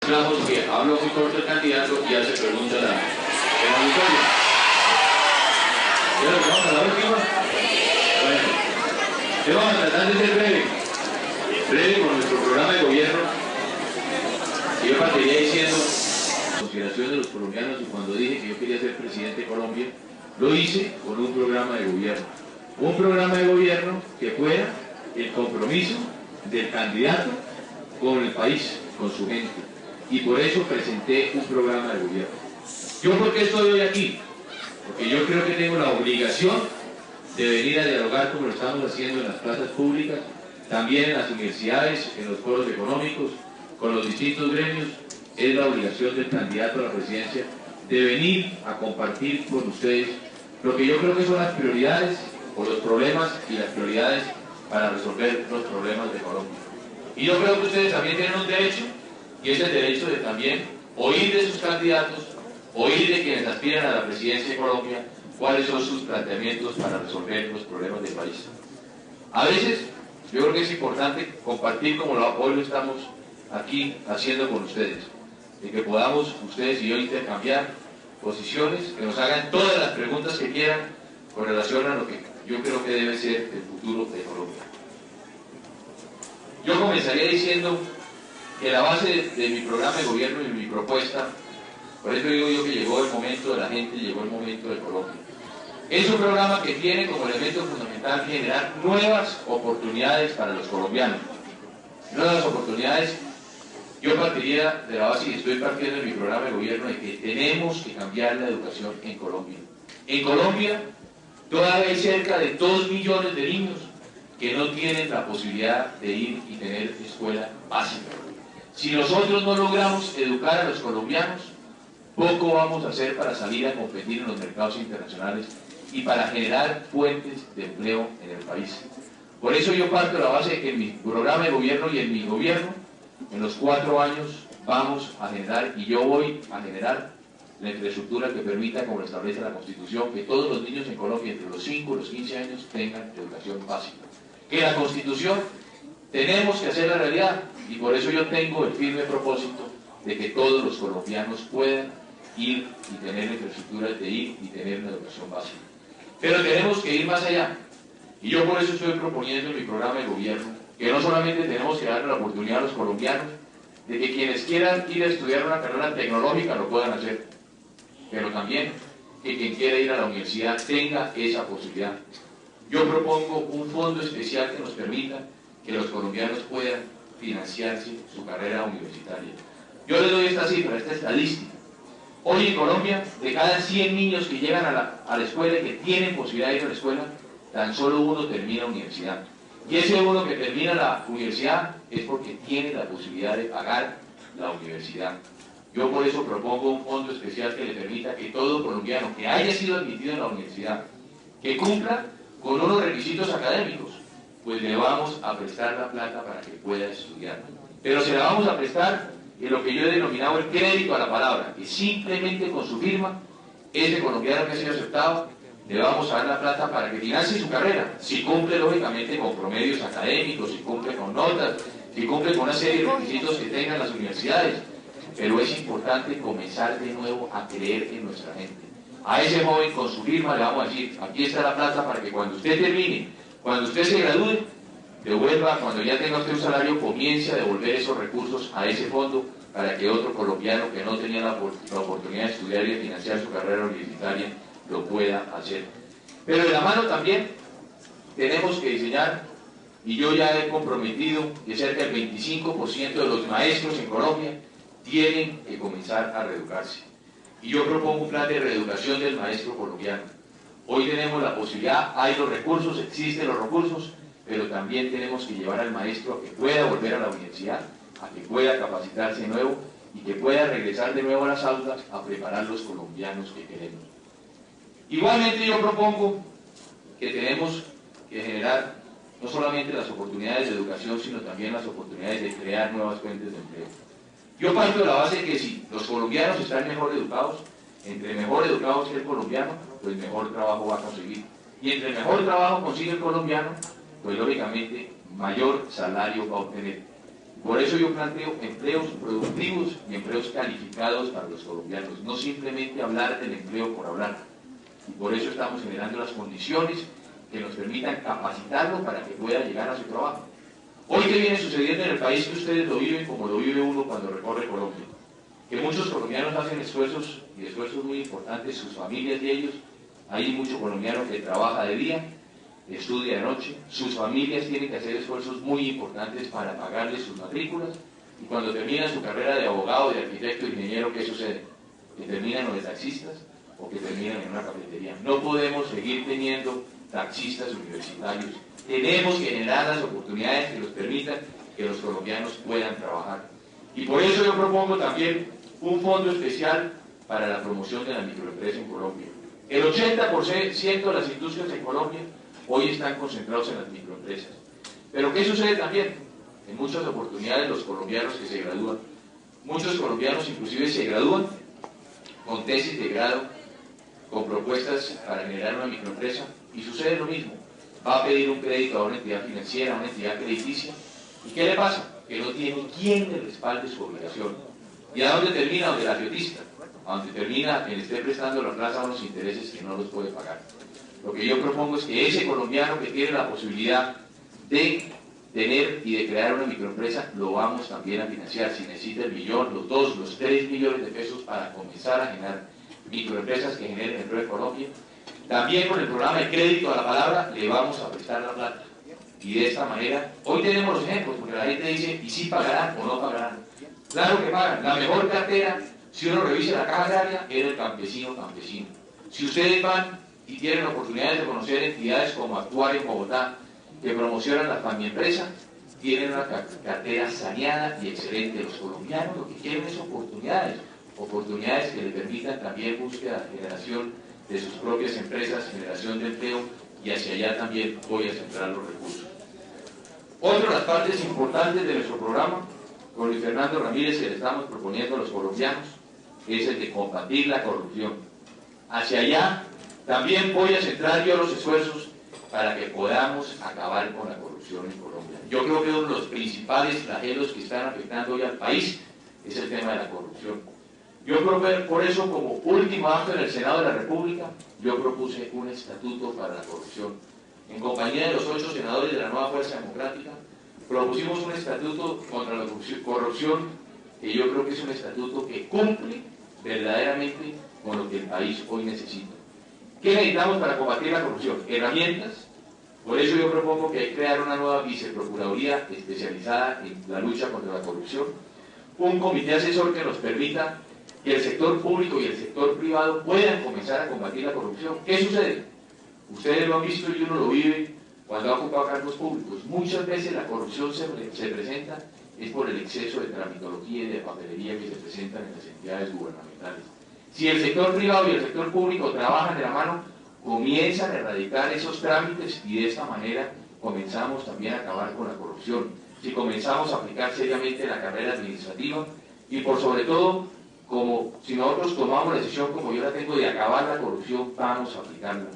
Digamos que habla muy corto el candidato y hace pregunta a la auditorio. ¿Ya lo vamos a la última? Bueno, vamos a tratar de ser breve con nuestro programa de gobierno. Yo partiría diciendo, en consideración de los colombianos, y cuando dije que yo quería ser presidente de Colombia, lo hice con un programa de gobierno. Un programa de gobierno que fuera el compromiso del candidato con el país, con su gente. Y por eso presenté un programa de gobierno. ¿Yo por qué estoy hoy aquí? Porque yo creo que tengo la obligación de venir a dialogar como lo estamos haciendo en las plazas públicas, también en las universidades, en los foros económicos, con los distintos gremios. Es la obligación del candidato a la presidencia de venir a compartir con ustedes lo que yo creo que son las prioridades o los problemas y las prioridades para resolver los problemas de Colombia. Y yo creo que ustedes también tienen un derecho, y es el derecho de también oír de sus candidatos, oír de quienes aspiran a la presidencia de Colombia, cuáles son sus planteamientos para resolver los problemas del país. A veces, yo creo que es importante compartir como hoy lo estamos aquí haciendo con ustedes, de que podamos ustedes y yo intercambiar posiciones, que nos hagan todas las preguntas que quieran con relación a lo que yo creo que debe ser el futuro de Colombia. Yo comenzaría diciendo que la base de mi programa de gobierno y mi propuesta, por eso digo yo que llegó el momento de la gente, llegó el momento de Colombia. Es un programa que tiene como elemento fundamental generar nuevas oportunidades para los colombianos. Nuevas oportunidades. Yo partiría de la base, y estoy partiendo en mi programa de gobierno, de que tenemos que cambiar la educación en Colombia. En Colombia todavía hay cerca de 2 millones de niños que no tienen la posibilidad de ir y tener escuela básica. Si nosotros no logramos educar a los colombianos, poco vamos a hacer para salir a competir en los mercados internacionales y para generar fuentes de empleo en el país. Por eso yo parto de la base de que en mi programa de gobierno y en mi gobierno, en los 4 años, vamos a generar, y yo voy a generar, la infraestructura que permita, como lo establece la Constitución, que todos los niños en Colombia entre los 5 y los 15 años tengan educación básica. Que la Constitución tenemos que hacer la realidad, y por eso yo tengo el firme propósito de que todos los colombianos puedan ir y tener la infraestructura de ir y tener una educación básica. Pero tenemos que ir más allá, y yo por eso estoy proponiendo en mi programa de gobierno que no solamente tenemos que darle la oportunidad a los colombianos de que quienes quieran ir a estudiar una carrera tecnológica lo puedan hacer, pero también que quien quiera ir a la universidad tenga esa posibilidad. Yo propongo un fondo especial que nos permita que los colombianos puedan financiarse su carrera universitaria. Yo les doy esta cifra, esta estadística. Hoy en Colombia, de cada 100 niños que llegan a la escuela y que tienen posibilidad de ir a la escuela, tan solo uno termina la universidad. Y ese uno que termina la universidad es porque tiene la posibilidad de pagar la universidad. Yo por eso propongo un fondo especial que le permita que todo colombiano que haya sido admitido en la universidad, que cumpla con unos requisitos académicos, pues le vamos a prestar la plata para que pueda estudiar. Pero se la vamos a prestar en lo que yo he denominado el crédito a la palabra, que simplemente con su firma, ese colombiano que ha sido aceptado, le vamos a dar la plata para que financie su carrera, si cumple lógicamente con promedios académicos, si cumple con notas, si cumple con una serie de requisitos que tengan las universidades. Pero es importante comenzar de nuevo a creer en nuestra gente. A ese joven con su firma le vamos a decir, aquí está la plata para que cuando usted termine, cuando usted se gradúe, devuelva, cuando ya tenga usted un salario, comience a devolver esos recursos a ese fondo para que otro colombiano que no tenía la oportunidad de estudiar y de financiar su carrera universitaria lo pueda hacer. Pero de la mano también tenemos que diseñar, y yo ya he comprometido que cerca del 25% de los maestros en Colombia tienen que comenzar a reeducarse. Y yo propongo un plan de reeducación del maestro colombiano. Hoy tenemos la posibilidad, hay los recursos, existen los recursos, pero también tenemos que llevar al maestro a que pueda volver a la universidad, a que pueda capacitarse de nuevo y que pueda regresar de nuevo a las aulas a preparar los colombianos que queremos. Igualmente yo propongo que tenemos que generar no solamente las oportunidades de educación, sino también las oportunidades de crear nuevas fuentes de empleo. Yo parto de la base de que si los colombianos están mejor educados, entre mejor educados que el colombiano, pues mejor trabajo va a conseguir. Y entre mejor trabajo consigue el colombiano, pues lógicamente mayor salario va a obtener. Por eso yo planteo empleos productivos y empleos calificados para los colombianos, no simplemente hablar del empleo por hablar. Y por eso estamos generando las condiciones que nos permitan capacitarlo para que pueda llegar a su trabajo. Hoy, ¿qué viene sucediendo en el país que ustedes lo viven como lo vive uno cuando recorre Colombia? Que muchos colombianos hacen esfuerzos, y esfuerzos muy importantes, sus familias y ellos. Hay mucho colombiano que trabaja de día, estudia de noche, sus familias tienen que hacer esfuerzos muy importantes para pagarles sus matrículas, y cuando terminan su carrera de abogado, de arquitecto, de ingeniero, ¿qué sucede? Que terminan o de taxistas o que terminan en una cafetería. No podemos seguir teniendo taxistas universitarios. Tenemos que generar las oportunidades que nos permitan que los colombianos puedan trabajar. Y por eso yo propongo también un fondo especial para la promoción de la microempresa en Colombia. El 80% de las industrias en Colombia hoy están concentrados en las microempresas. Pero ¿qué sucede también? En muchas oportunidades los colombianos que se gradúan, muchos colombianos inclusive se gradúan con tesis de grado, con propuestas para generar una microempresa, y sucede lo mismo. Va a pedir un crédito a una entidad financiera, a una entidad crediticia, ¿y qué le pasa? Que no tiene quien le respalde su obligación. ¿Y a dónde termina? Donde el agiotista, a donde termina quien esté prestando la plaza a unos intereses que no los puede pagar. Lo que yo propongo es que ese colombiano que tiene la posibilidad de tener y de crear una microempresa, lo vamos también a financiar. Si necesita el millón, los 2, los 3 millones de pesos para comenzar a generar microempresas que generen empleo en Colombia. También con el programa de crédito a la palabra le vamos a prestar la plata. Y de esta manera, hoy tenemos los ejemplos, porque la gente dice, ¿y si pagarán o no pagarán? Claro que pagan. La mejor cartera, si uno revisa la caja agraria, era el campesino. Si ustedes van y tienen oportunidades de conocer entidades como Actuar en Bogotá, que promocionan la familiaempresa, tienen una cartera saneada y excelente. Los colombianos lo que quieren es oportunidades que le permitan también búsqueda, generación de sus propias empresas, generación de empleo, y hacia allá también voy a centrar los recursos. Otra de las partes importantes de nuestro programa, con Luis Fernando Ramírez, que le estamos proponiendo a los colombianos, es el de combatir la corrupción. Hacia allá también voy a centrar yo los esfuerzos para que podamos acabar con la corrupción en Colombia. Yo creo que uno de los principales flagelos que están afectando hoy al país es el tema de la corrupción. Yo por eso, como último acto en el Senado de la República, yo propuse un estatuto para la corrupción. En compañía de los 8 senadores de la Nueva Fuerza Democrática, propusimos un estatuto contra la corrupción que yo creo que es un estatuto que cumple verdaderamente con lo que el país hoy necesita. ¿Qué necesitamos para combatir la corrupción? Herramientas. Por eso yo propongo que hay que crear una nueva viceprocuraduría especializada en la lucha contra la corrupción, un comité asesor que nos permita que el sector público y el sector privado puedan comenzar a combatir la corrupción. ¿Qué sucede? Ustedes lo han visto y uno lo vive cuando ha ocupado cargos públicos. Muchas veces la corrupción se presenta es por el exceso de tramitología y de papelería que se presentan en las entidades gubernamentales. Si el sector privado y el sector público trabajan de la mano, comienzan a erradicar esos trámites y de esta manera comenzamos también a acabar con la corrupción. Si comenzamos a aplicar seriamente la carrera administrativa y por sobre todo, si nosotros tomamos la decisión como yo la tengo de acabar la corrupción, vamos a aplicarla.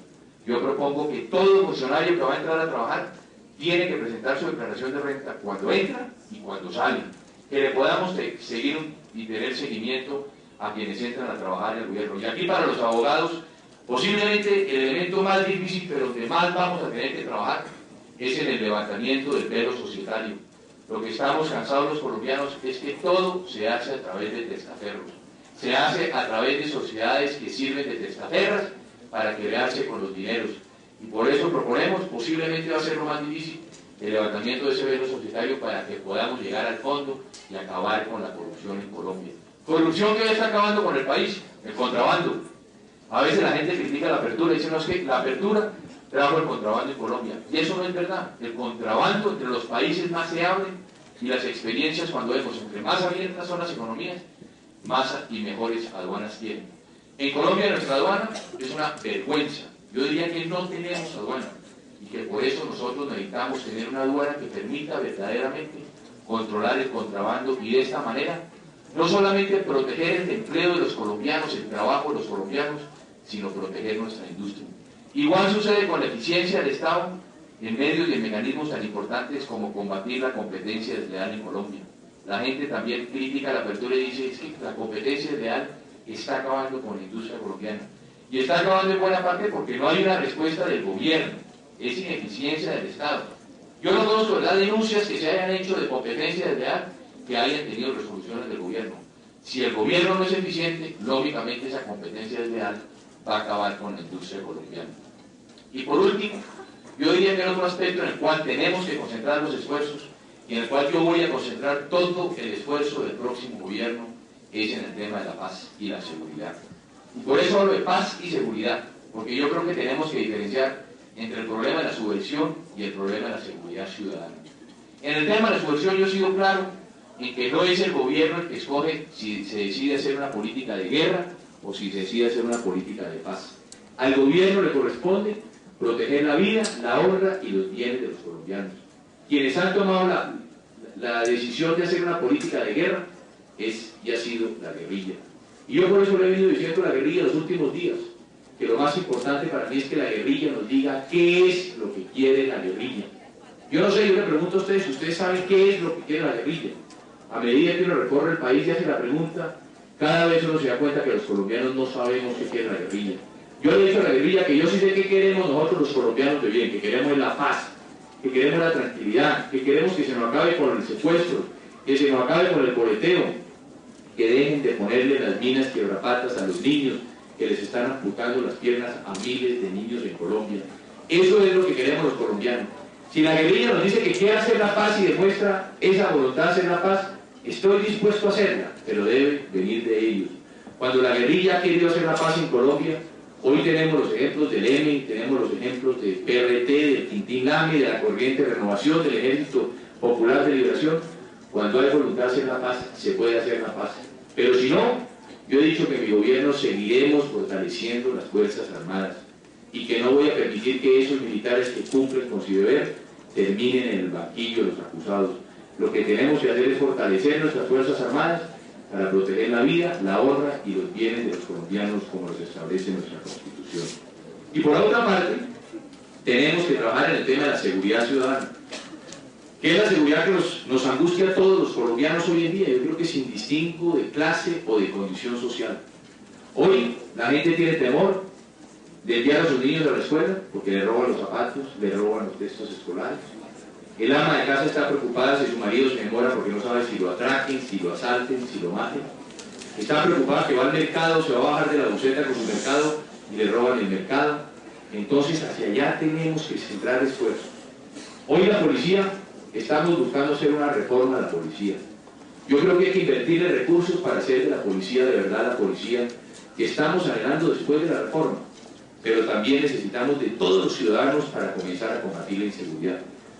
Yo propongo que todo funcionario que va a entrar a trabajar tiene que presentar su declaración de renta cuando entra y cuando sale. Que le podamos seguir y tener seguimiento a quienes entran a trabajar en el gobierno. Y aquí para los abogados, posiblemente el elemento más difícil, pero donde más vamos a tener que trabajar, es en el levantamiento del velo societario. Lo que estamos cansados los colombianos es que todo se hace a través de testaferros. Se hace a través de sociedades que sirven de testaferras para quedarse con los dineros. Y por eso proponemos, posiblemente va a ser lo más difícil, el levantamiento de ese velo societario para que podamos llegar al fondo y acabar con la corrupción en Colombia. Corrupción que ya está acabando con el país, el contrabando. A veces la gente critica la apertura y dice, no, es que la apertura trajo el contrabando en Colombia. Y eso no es verdad. El contrabando entre los países más se abre y las experiencias cuando vemos entre más abiertas son las economías, más y mejores aduanas tienen. En Colombia nuestra aduana es una vergüenza. Yo diría que no tenemos aduana y que por eso nosotros necesitamos tener una aduana que permita verdaderamente controlar el contrabando y de esta manera no solamente proteger el empleo de los colombianos, el trabajo de los colombianos, sino proteger nuestra industria. Igual sucede con la eficiencia del Estado en medios y en mecanismos tan importantes como combatir la competencia desleal en Colombia. la gente también critica la apertura y dice es que la competencia desleal está acabando con la industria colombiana. Y está acabando en buena parte porque no hay una respuesta del gobierno, es ineficiencia del Estado. Yo no conozco las denuncias que se hayan hecho de competencia desleal que hayan tenido resoluciones del gobierno. Si el gobierno no es eficiente, lógicamente esa competencia desleal va a acabar con la industria colombiana. Y por último, yo diría que el otro aspecto en el cual tenemos que concentrar los esfuerzos y en el cual yo voy a concentrar todo el esfuerzo del próximo gobierno es en el tema de la paz y la seguridad. Y por eso hablo de paz y seguridad, porque yo creo que tenemos que diferenciar entre el problema de la subversión y el problema de la seguridad ciudadana. En el tema de la subversión yo he sido claro en que no es el gobierno el que escoge si se decide hacer una política de guerra o si se decide hacer una política de paz. Al gobierno le corresponde proteger la vida, la honra y los bienes de los colombianos. Quienes han tomado la decisión de hacer una política de guerra es y ha sido la guerrilla. Y yo por eso le he venido diciendo a la guerrilla los últimos días, que lo más importante para mí es que la guerrilla nos diga qué es lo que quiere la guerrilla. Yo no sé, yo le pregunto a ustedes si ustedes saben qué es lo que quiere la guerrilla. A medida que uno recorre el país y hace la pregunta, cada vez uno se da cuenta que los colombianos no sabemos qué quiere la guerrilla. Yo le he dicho a la guerrilla que yo sí sé qué queremos nosotros los colombianos de bien, que queremos la paz, que queremos la tranquilidad, que queremos que se nos acabe con el secuestro, que se nos acabe con el coleteo, que dejen de ponerle las minas quiebrapatas a los niños, que les están amputando las piernas a miles de niños en Colombia. Eso es lo que queremos los colombianos. Si la guerrilla nos dice que quiere hacer la paz y demuestra esa voluntad de hacer la paz, estoy dispuesto a hacerla, pero debe venir de ellos. Cuando la guerrilla ha querido hacer la paz en Colombia, hoy tenemos los ejemplos del EME, tenemos los ejemplos del PRT, del Tintín Lame, de la Corriente Renovación, del Ejército Popular de Liberación. Cuando hay voluntad de hacer la paz, se puede hacer la paz. Pero si no, yo he dicho que en mi gobierno seguiremos fortaleciendo las Fuerzas Armadas y que no voy a permitir que esos militares que cumplen con su deber terminen en el banquillo de los acusados. Lo que tenemos que hacer es fortalecer nuestras Fuerzas Armadas para proteger la vida, la honra y los bienes de los colombianos como los establece nuestra Constitución. Y por otra parte, tenemos que trabajar en el tema de la seguridad ciudadana, que es la seguridad que nos angustia a todos los colombianos hoy en día, yo creo que sin distingo de clase o de condición social. Hoy la gente tiene temor de enviar a sus niños a la escuela porque le roban los zapatos, le roban los textos escolares. El ama de casa está preocupada si su marido se demora porque no sabe si lo atraquen, si lo asalten, si lo maten. Está preocupada que va al mercado, se va a bajar de la buceta con su mercado y le roban el mercado. Entonces hacia allá tenemos que centrar esfuerzos. Hoy la policía, estamos buscando hacer una reforma de la policía. Yo creo que hay que invertirle recursos para hacer de la policía de verdad la policía que estamos anhelando después de la reforma. Pero también necesitamos de todos los ciudadanos para comenzar a combatir la inseguridad.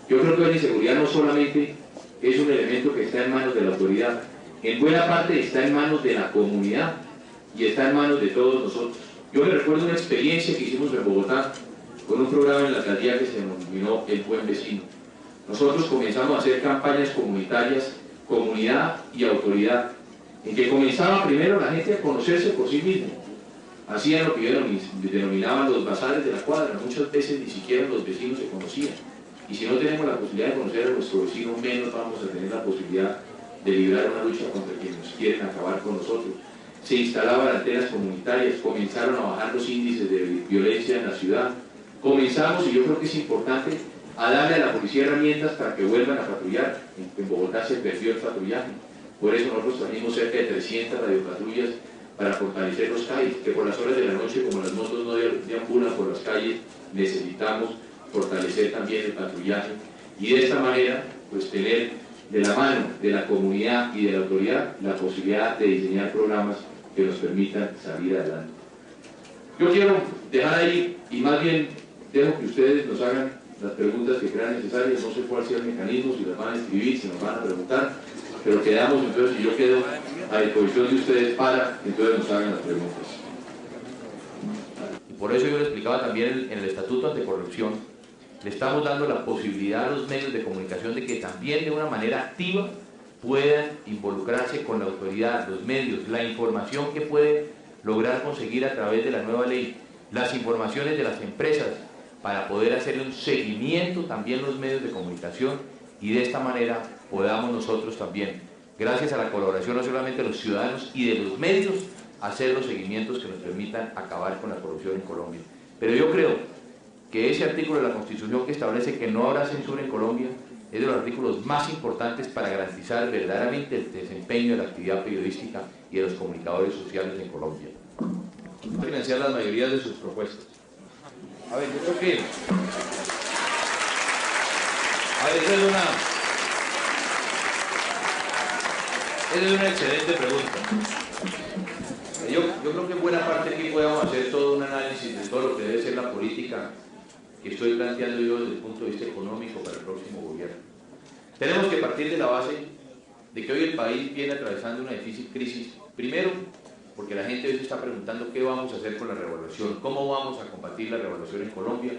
Yo creo que la inseguridad no solamente es un elemento que está en manos de la autoridad, en buena parte está en manos de la comunidad y está en manos de todos nosotros. Yo me recuerdo una experiencia que hicimos en Bogotá con un programa en la alcaldía que se denominó El Buen Vecino. Nosotros comenzamos a hacer campañas comunitarias, comunidad y autoridad, en que comenzaba primero la gente a conocerse por sí misma. Hacían lo que yo denominaban los bazares de la cuadra, muchas veces ni siquiera los vecinos se conocían. Y si no tenemos la posibilidad de conocer a nuestro vecino, menos vamos a tener la posibilidad de librar una lucha contra quienes quieren acabar con nosotros. Se instalaban antenas comunitarias, comenzaron a bajar los índices de violencia en la ciudad. Comenzamos, y yo creo que es importante, a darle a la policía herramientas para que vuelvan a patrullar. En Bogotá se perdió el patrullaje. Por eso nosotros trajimos cerca de 300 radiopatrullas para fortalecer los calles, que por las horas de la noche, como las motos no deambulan por las calles, necesitamos fortalecer también el patrullaje y de esta manera pues tener de la mano de la comunidad y de la autoridad la posibilidad de diseñar programas que nos permitan salir adelante. Yo quiero dejar ahí y más bien dejo que ustedes nos hagan las preguntas que crean necesarias, no sé cuál sea el mecanismo, si las van a escribir, si nos van a preguntar, pero quedamos entonces y yo quedo a disposición de ustedes para que entonces nos hagan las preguntas. Y por eso yo le explicaba también en el Estatuto Anticorrupción, le estamos dando la posibilidad a los medios de comunicación de que también de una manera activa puedan involucrarse con la autoridad, los medios, la información que pueden lograr conseguir a través de la nueva ley, las informaciones de las empresas, para poder hacer un seguimiento también los medios de comunicación y de esta manera podamos nosotros también gracias a la colaboración no solamente de los ciudadanos y de los medios, hacer los seguimientos que nos permitan acabar con la corrupción en Colombia. Pero yo creo que ese artículo de la Constitución que establece que no habrá censura en Colombia es de los artículos más importantes para garantizar verdaderamente el desempeño de la actividad periodística y de los comunicadores sociales en Colombia. Financiar la mayoría de sus propuestas. A ver, yo creo que... A ver, esa es una excelente pregunta. Yo creo que en buena parte aquí podemos hacer todo un análisis de todo lo que debe ser la política que estoy planteando yo desde el punto de vista económico para el próximo gobierno. Tenemos que partir de la base de que hoy el país viene atravesando una difícil crisis, primero porque la gente hoy se está preguntando qué vamos a hacer con la revaluación, cómo vamos a combatir la revaluación en Colombia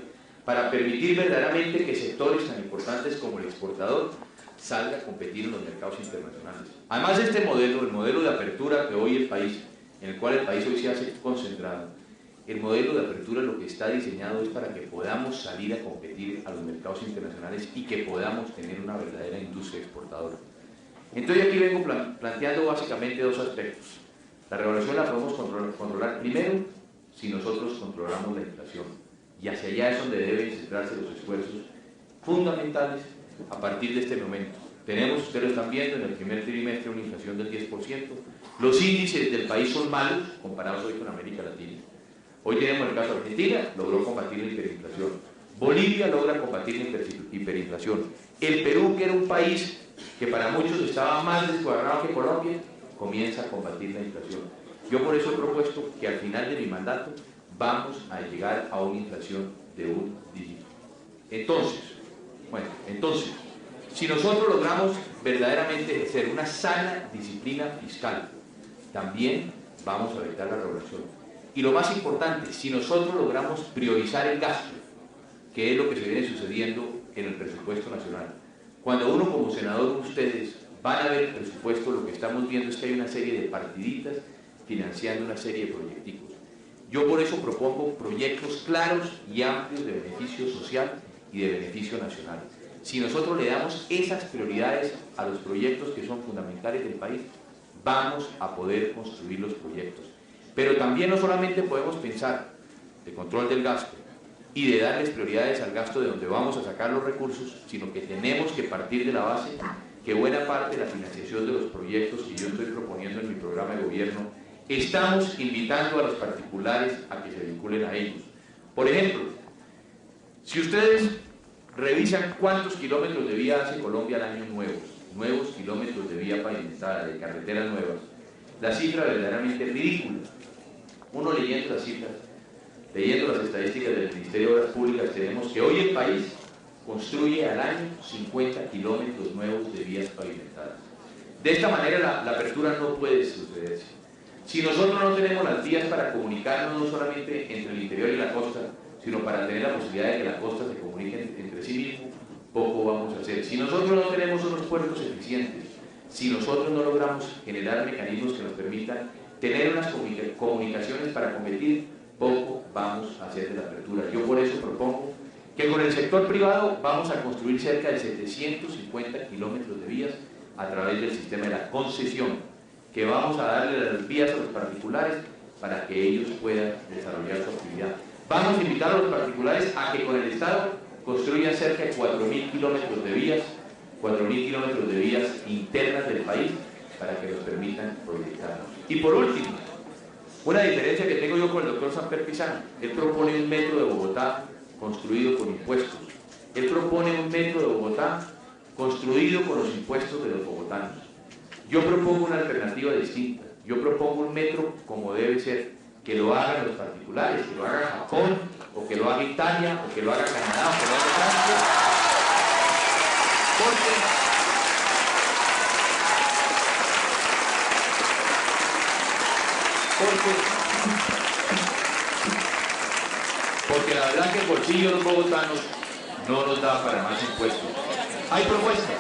para permitir verdaderamente que sectores tan importantes como el exportador salga a competir en los mercados internacionales. Además, este modelo, el modelo de apertura que hoy el país, en el cual el país hoy se hace concentrado, el modelo de apertura lo que está diseñado es para que podamos salir a competir a los mercados internacionales y que podamos tener una verdadera industria exportadora. Entonces aquí vengo planteando básicamente dos aspectos. La revaluación la podemos controlar primero si nosotros controlamos la inflación, y hacia allá es donde deben centrarse los esfuerzos fundamentales a partir de este momento. Tenemos, ustedes lo están viendo, en el primer trimestre una inflación del 10%. Los índices del país son malos comparados hoy con América Latina. Hoy tenemos el caso de Argentina, logró combatir la hiperinflación. Bolivia logra combatir la hiperinflación. El Perú, que era un país que para muchos estaba más descuadrado que Colombia, comienza a combatir la inflación. Yo por eso he propuesto que al final de mi mandato vamos a llegar a una inflación de un dígito. Entonces, si nosotros logramos verdaderamente ejercer una sana disciplina fiscal, también vamos a evitar la revaluación. Y lo más importante, si nosotros logramos priorizar el gasto, que es lo que se viene sucediendo en el presupuesto nacional. Cuando uno como senador, ustedes van a ver el presupuesto, lo que estamos viendo es que hay una serie de partiditas financiando una serie de proyectos. Yo por eso propongo proyectos claros y amplios de beneficio social y de beneficio nacional. Si nosotros le damos esas prioridades a los proyectos que son fundamentales del país, vamos a poder construir los proyectos. Pero también no solamente podemos pensar de control del gasto y de darles prioridades al gasto de donde vamos a sacar los recursos, sino que tenemos que partir de la base que buena parte de la financiación de los proyectos que yo estoy proponiendo en mi programa de gobierno, estamos invitando a los particulares a que se vinculen a ellos. Por ejemplo, si ustedes revisan cuántos kilómetros de vía hace Colombia al año nuevos kilómetros de vía pavimentada, de carreteras nuevas, la cifra verdaderamente es ridícula. Uno leyendo las cifras, leyendo las estadísticas del Ministerio de Obras Públicas, tenemos que hoy el país construye al año 50 kilómetros nuevos de vías pavimentadas. De esta manera la apertura no puede sucederse. Si nosotros no tenemos las vías para comunicarnos no solamente entre el interior y la costa, sino para tener la posibilidad de que la costa se comuniquen entre sí mismos, poco vamos a hacer. Si nosotros no tenemos unos puertos eficientes, si nosotros no logramos generar mecanismos que nos permitan tener unas comunicaciones para competir, poco vamos a hacer de la apertura. Yo por eso propongo que con el sector privado vamos a construir cerca de 750 kilómetros de vías a través del sistema de la concesión, que vamos a darle las vías a los particulares para que ellos puedan desarrollar su actividad. Vamos a invitar a los particulares a que con el Estado construyan cerca de 4.000 kilómetros de vías, 4.000 kilómetros de vías internas del país para que nos permitan proyectarnos. Y por último, una diferencia que tengo yo con el doctor Samper Pizano, él propone un metro de Bogotá construido con impuestos. Él propone un metro de Bogotá construido con los impuestos de los bogotanos. Yo propongo una alternativa distinta. Yo propongo un metro como debe ser, que lo hagan los particulares, que lo haga Japón, o que lo haga Italia, o que lo haga Canadá, o que lo haga Francia. Porque la verdad que el bolsillo de los bogotanos no nos da para más impuestos. Hay propuestas.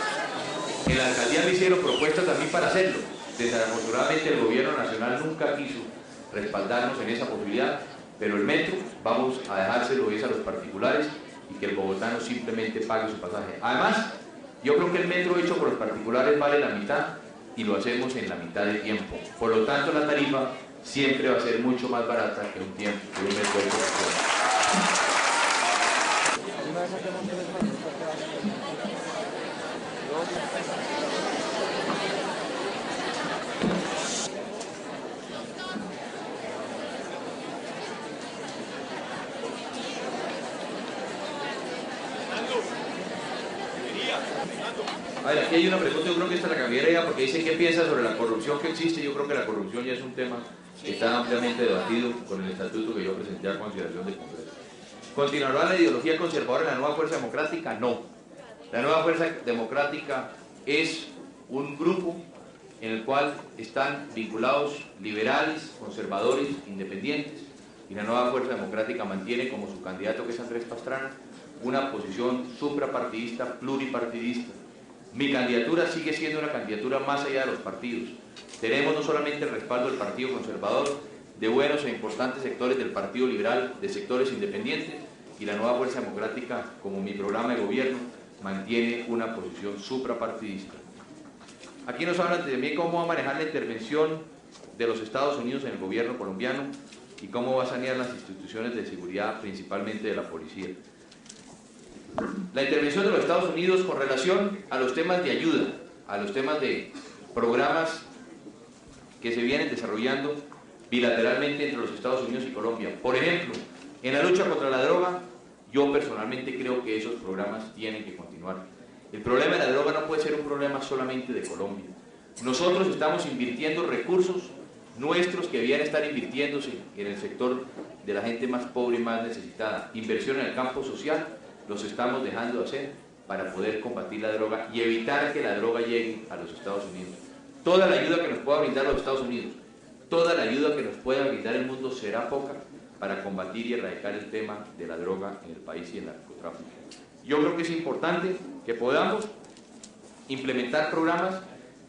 En la alcaldía me hicieron propuestas también para hacerlo. Desafortunadamente el gobierno nacional nunca quiso respaldarnos en esa posibilidad, pero el metro vamos a dejárselo a los particulares y que el bogotano simplemente pague su pasaje. Además, yo creo que el metro hecho por los particulares vale la mitad y lo hacemos en la mitad de tiempo. Por lo tanto, la tarifa siempre va a ser mucho más barata que un tiempo, que un mes de operación. A ver, aquí hay una pregunta, yo creo que esta la cambiaré ya, porque dice qué piensa sobre la corrupción que existe. Yo creo que la corrupción ya es un tema que está ampliamente debatido con el estatuto que yo presenté a consideración del Congreso. ¿Continuará la ideología conservadora en la nueva fuerza democrática? No. La nueva fuerza democrática es un grupo en el cual están vinculados liberales, conservadores, independientes, y la nueva fuerza democrática mantiene como su candidato, que es Andrés Pastrana, una posición suprapartidista, pluripartidista. Mi candidatura sigue siendo una candidatura más allá de los partidos. Tenemos no solamente el respaldo del Partido Conservador, de buenos e importantes sectores del Partido Liberal, de sectores independientes, y la nueva Fuerza Democrática, como mi programa de gobierno, mantiene una posición suprapartidista. Aquí nos hablan de mí cómo va a manejar la intervención de los Estados Unidos en el gobierno colombiano y cómo va a sanear las instituciones de seguridad, principalmente de la policía. La intervención de los Estados Unidos con relación a los temas de ayuda, a los temas de programas que se vienen desarrollando bilateralmente entre los Estados Unidos y Colombia. Por ejemplo, en la lucha contra la droga, yo personalmente creo que esos programas tienen que continuar. El problema de la droga no puede ser un problema solamente de Colombia. Nosotros estamos invirtiendo recursos nuestros que debían estar invirtiéndose en el sector de la gente más pobre y más necesitada. Inversión en el campo social, los estamos dejando de hacer para poder combatir la droga y evitar que la droga llegue a los Estados Unidos. Toda la ayuda que nos pueda brindar los Estados Unidos, toda la ayuda que nos pueda brindar el mundo será poca para combatir y erradicar el tema de la droga en el país y el narcotráfico. Yo creo que es importante que podamos implementar programas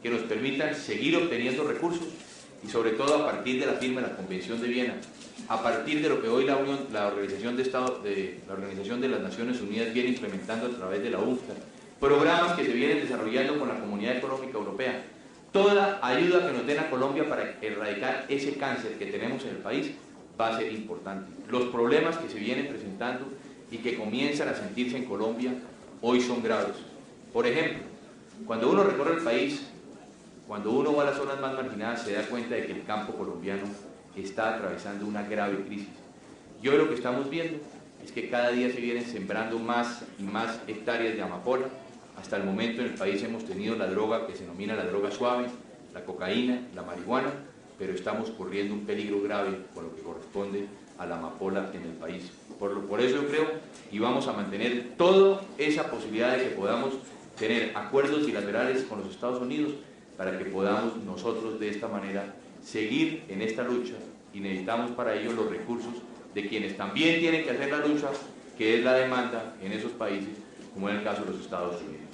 que nos permitan seguir obteniendo recursos y sobre todo a partir de la firma de la Convención de Viena, a partir de lo que hoy la Organización de las Naciones Unidas viene implementando a través de la UNCTAD, programas que se vienen desarrollando con la Comunidad Económica Europea. Toda ayuda que nos den a Colombia para erradicar ese cáncer que tenemos en el país va a ser importante. Los problemas que se vienen presentando y que comienzan a sentirse en Colombia hoy son graves. Por ejemplo, cuando uno recorre el país, cuando uno va a las zonas más marginadas, se da cuenta de que el campo colombiano está atravesando una grave crisis. Y hoy lo que estamos viendo es que cada día se vienen sembrando más y más hectáreas de amapola. Hasta el momento en el país hemos tenido la droga que se denomina la droga suave, la cocaína, la marihuana, pero estamos corriendo un peligro grave con lo que corresponde a la amapola en el país. Por eso yo creo y vamos a mantener toda esa posibilidad de que podamos tener acuerdos bilaterales con los Estados Unidos para que podamos nosotros de esta manera seguir en esta lucha, y necesitamos para ello los recursos de quienes también tienen que hacer la lucha, que es la demanda en esos países, como en el caso de los Estados Unidos.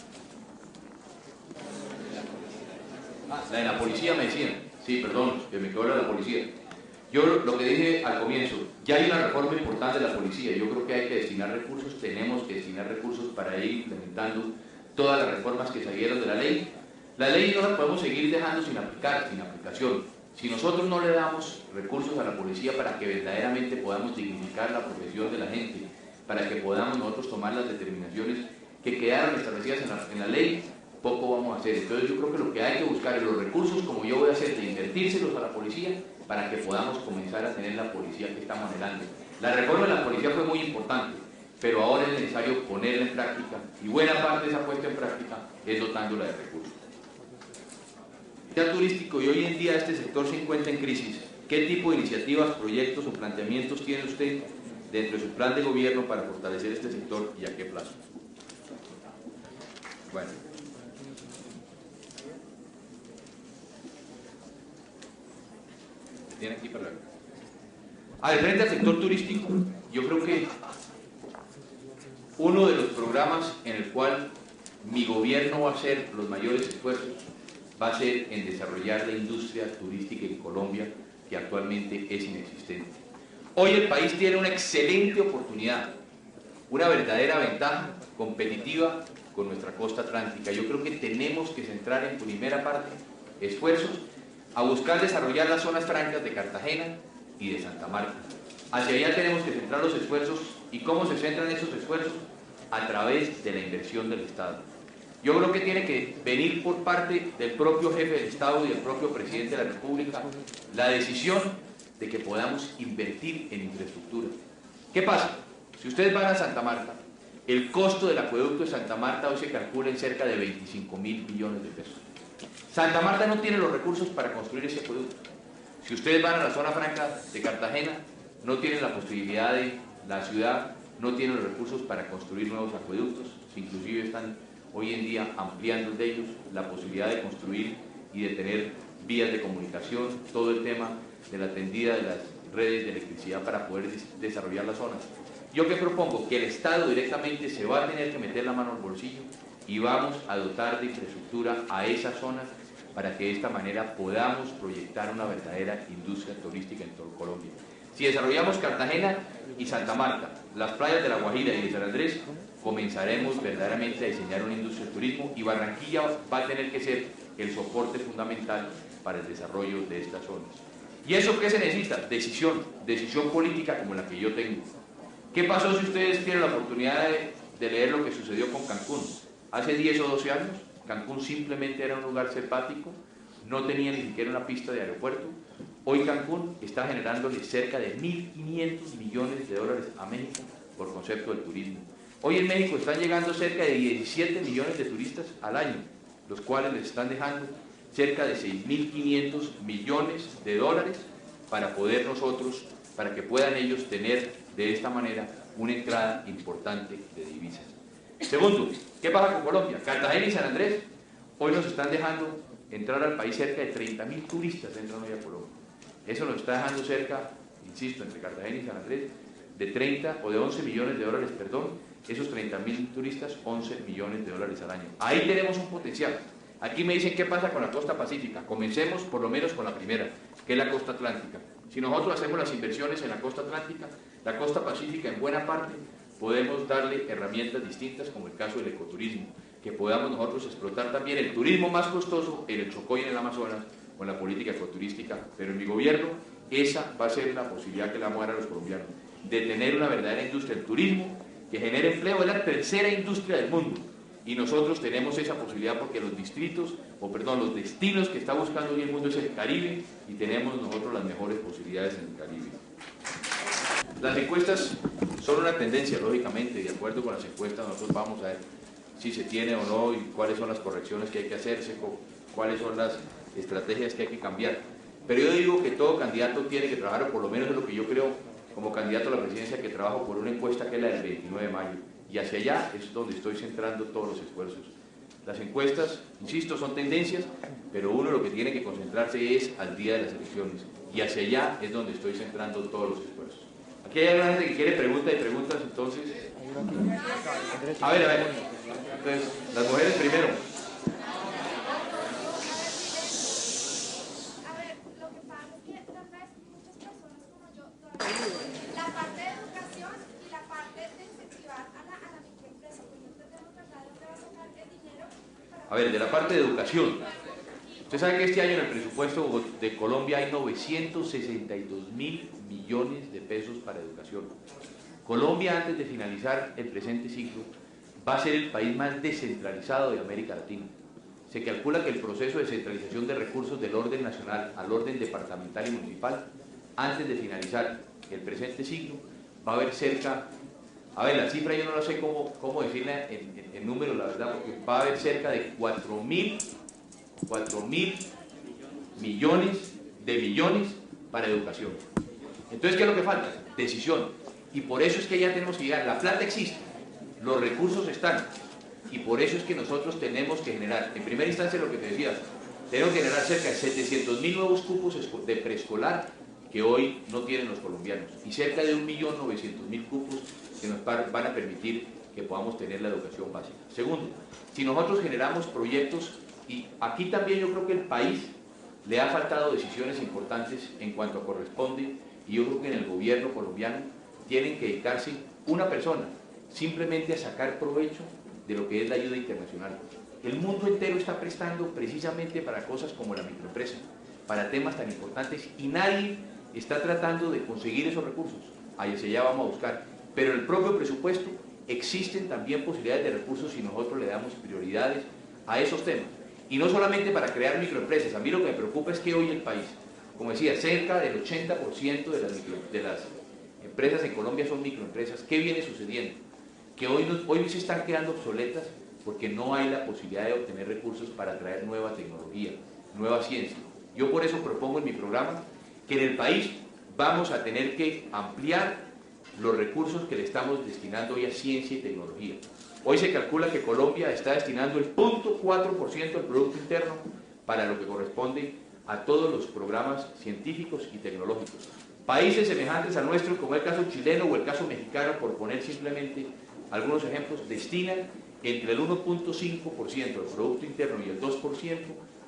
La de la policía me decían, sí, perdón, que me quedó la de la policía. Yo lo que dije al comienzo, ya hay una reforma importante de la policía, yo creo que hay que destinar recursos, tenemos que destinar recursos para ir implementando todas las reformas que salieron de la ley. La ley no la podemos seguir dejando sin aplicar, sin aplicación. Si nosotros no le damos recursos a la policía para que verdaderamente podamos dignificar la profesión de la gente, para que podamos nosotros tomar las determinaciones que quedaron establecidas en la ley, poco vamos a hacer. Entonces yo creo que lo que hay que buscar es los recursos, como yo voy a hacer, de invertírselos a la policía, para que podamos comenzar a tener la policía que estamos anhelando. La reforma de la policía fue muy importante, pero ahora es necesario ponerla en práctica, y buena parte de esa puesta en práctica es dotándola de recursos. Turístico, y hoy en día este sector se encuentra en crisis. ¿Qué tipo de iniciativas, proyectos o planteamientos tiene usted dentro de su plan de gobierno para fortalecer este sector y a qué plazo? Bueno. ¿Tiene aquí para ver? Frente al sector turístico, yo creo que uno de los programas en el cual mi gobierno va a hacer los mayores esfuerzos va a ser en desarrollar la industria turística en Colombia, que actualmente es inexistente. Hoy el país tiene una excelente oportunidad, una verdadera ventaja competitiva con nuestra costa atlántica. Yo creo que tenemos que centrar en primera parte esfuerzos a buscar desarrollar las zonas francas de Cartagena y de Santa Marta. Hacia allá tenemos que centrar los esfuerzos. ¿Y cómo se centran esos esfuerzos? A través de la inversión del Estado. Yo creo que tiene que venir por parte del propio jefe del Estado y del propio presidente de la República la decisión de que podamos invertir en infraestructura. ¿Qué pasa? Si ustedes van a Santa Marta, el costo del acueducto de Santa Marta hoy se calcula en cerca de 25.000 millones de pesos. Santa Marta no tiene los recursos para construir ese acueducto. Si ustedes van a la zona franca de Cartagena, no tienen la posibilidad de, la ciudad no tiene los recursos para construir nuevos acueductos, inclusive están hoy en día ampliando de ellos la posibilidad de construir y de tener vías de comunicación, todo el tema de la tendida de las redes de electricidad para poder desarrollar las zonas. ¿Yo qué propongo? Que el Estado directamente se va a tener que meter la mano al bolsillo y vamos a dotar de infraestructura a esas zonas para que de esta manera podamos proyectar una verdadera industria turística en todo Colombia. Si desarrollamos Cartagena y Santa Marta, las playas de La Guajira y de San Andrés, comenzaremos verdaderamente a diseñar una industria del turismo y Barranquilla va a tener que ser el soporte fundamental para el desarrollo de estas zonas. ¿Y eso qué se necesita? Decisión política como la que yo tengo. ¿Qué pasó si ustedes tienen la oportunidad de leer lo que sucedió con Cancún? Hace 10 o 12 años, Cancún simplemente era un lugar selvático, no tenía ni siquiera una pista de aeropuerto. Hoy Cancún está generándole cerca de 1.500 millones de dólares a México por concepto del turismo. Hoy en México están llegando cerca de 17 millones de turistas al año, los cuales les están dejando cerca de 6.500 millones de dólares para poder nosotros, para que puedan ellos tener de esta manera una entrada importante de divisas. Segundo, ¿qué pasa con Colombia? Cartagena y San Andrés hoy nos están dejando entrar al país cerca de 30.000 turistas entran hoy a Colombia. Eso nos está dejando cerca, insisto, entre Cartagena y San Andrés, de 30 o de 11 millones de dólares, perdón, esos 30.000 turistas, 11 millones de dólares al año. Ahí tenemos un potencial. Aquí me dicen qué pasa con la costa pacífica. Comencemos por lo menos con la primera, que es la costa atlántica. Si nosotros hacemos las inversiones en la costa atlántica, la costa pacífica en buena parte podemos darle herramientas distintas, como el caso del ecoturismo, que podamos nosotros explotar también el turismo más costoso en el Chocó y en el Amazonas con la política ecoturística. Pero en mi gobierno esa va a ser la posibilidad que le vamos a dar a los colombianos, de tener una verdadera industria del turismo que genere empleo. Es la tercera industria del mundo y nosotros tenemos esa posibilidad porque los los destinos que está buscando hoy el mundo es el Caribe y tenemos nosotros las mejores posibilidades en el Caribe. Las encuestas son una tendencia, lógicamente, y de acuerdo con las encuestas nosotros vamos a ver si se tiene o no y cuáles son las correcciones que hay que hacerse, cuáles son las estrategias que hay que cambiar. Pero yo digo que todo candidato tiene que trabajar, o por lo menos es lo que yo creo como candidato a la presidencia, que trabajo por una encuesta que es la del 29 de mayo. Y hacia allá es donde estoy centrando todos los esfuerzos. Las encuestas, insisto, son tendencias, pero uno lo que tiene que concentrarse es al día de las elecciones. Y hacia allá es donde estoy centrando todos los esfuerzos. Aquí hay alguna gente que quiere preguntas y preguntas, entonces... A ver. Entonces, las mujeres primero. A ver, de la parte de educación, usted sabe que este año en el presupuesto de Colombia hay 962.000 millones de pesos para educación. Colombia, antes de finalizar el presente ciclo, va a ser el país más descentralizado de América Latina. Se calcula que el proceso de centralización de recursos del orden nacional al orden departamental y municipal, antes de finalizar el presente ciclo, va a haber cerca... A ver, la cifra yo no la sé cómo decirla en números, la verdad, porque va a haber cerca de 4.000 millones para educación. Entonces, ¿qué es lo que falta? Decisión. Y por eso es que ya tenemos que llegar. La plata existe, los recursos están, y por eso es que nosotros tenemos que generar, en primera instancia lo que te decía, tenemos que generar cerca de 700.000 nuevos cupos de preescolar que hoy no tienen los colombianos, y cerca de 1.900.000 cupos que nos van a permitir que podamos tener la educación básica. Segundo, si nosotros generamos proyectos, y aquí también yo creo que el país le ha faltado decisiones importantes en cuanto a corresponde, y yo creo que en el gobierno colombiano tienen que dedicarse una persona simplemente a sacar provecho de lo que es la ayuda internacional. el mundo entero está prestando precisamente para cosas como la microempresa, para temas tan importantes, y nadie está tratando de conseguir esos recursos. Hacia allá vamos a buscar, pero en el propio presupuesto existen también posibilidades de recursos si nosotros le damos prioridades a esos temas. Y no solamente para crear microempresas. A mí lo que me preocupa es que hoy el país, como decía, cerca del 80% de las empresas en Colombia son microempresas. ¿Qué viene sucediendo? Que hoy se están quedando obsoletas porque no hay la posibilidad de obtener recursos para traer nueva tecnología, nueva ciencia. Yo por eso propongo en mi programa que en el país vamos a tener que ampliar los recursos que le estamos destinando hoy a ciencia y tecnología. Hoy se calcula que Colombia está destinando el 0.4% del Producto Interno para lo que corresponde a todos los programas científicos y tecnológicos. Países semejantes al nuestro, como el caso chileno o el caso mexicano, por poner simplemente algunos ejemplos, destinan entre el 1.5% del Producto Interno y el 2%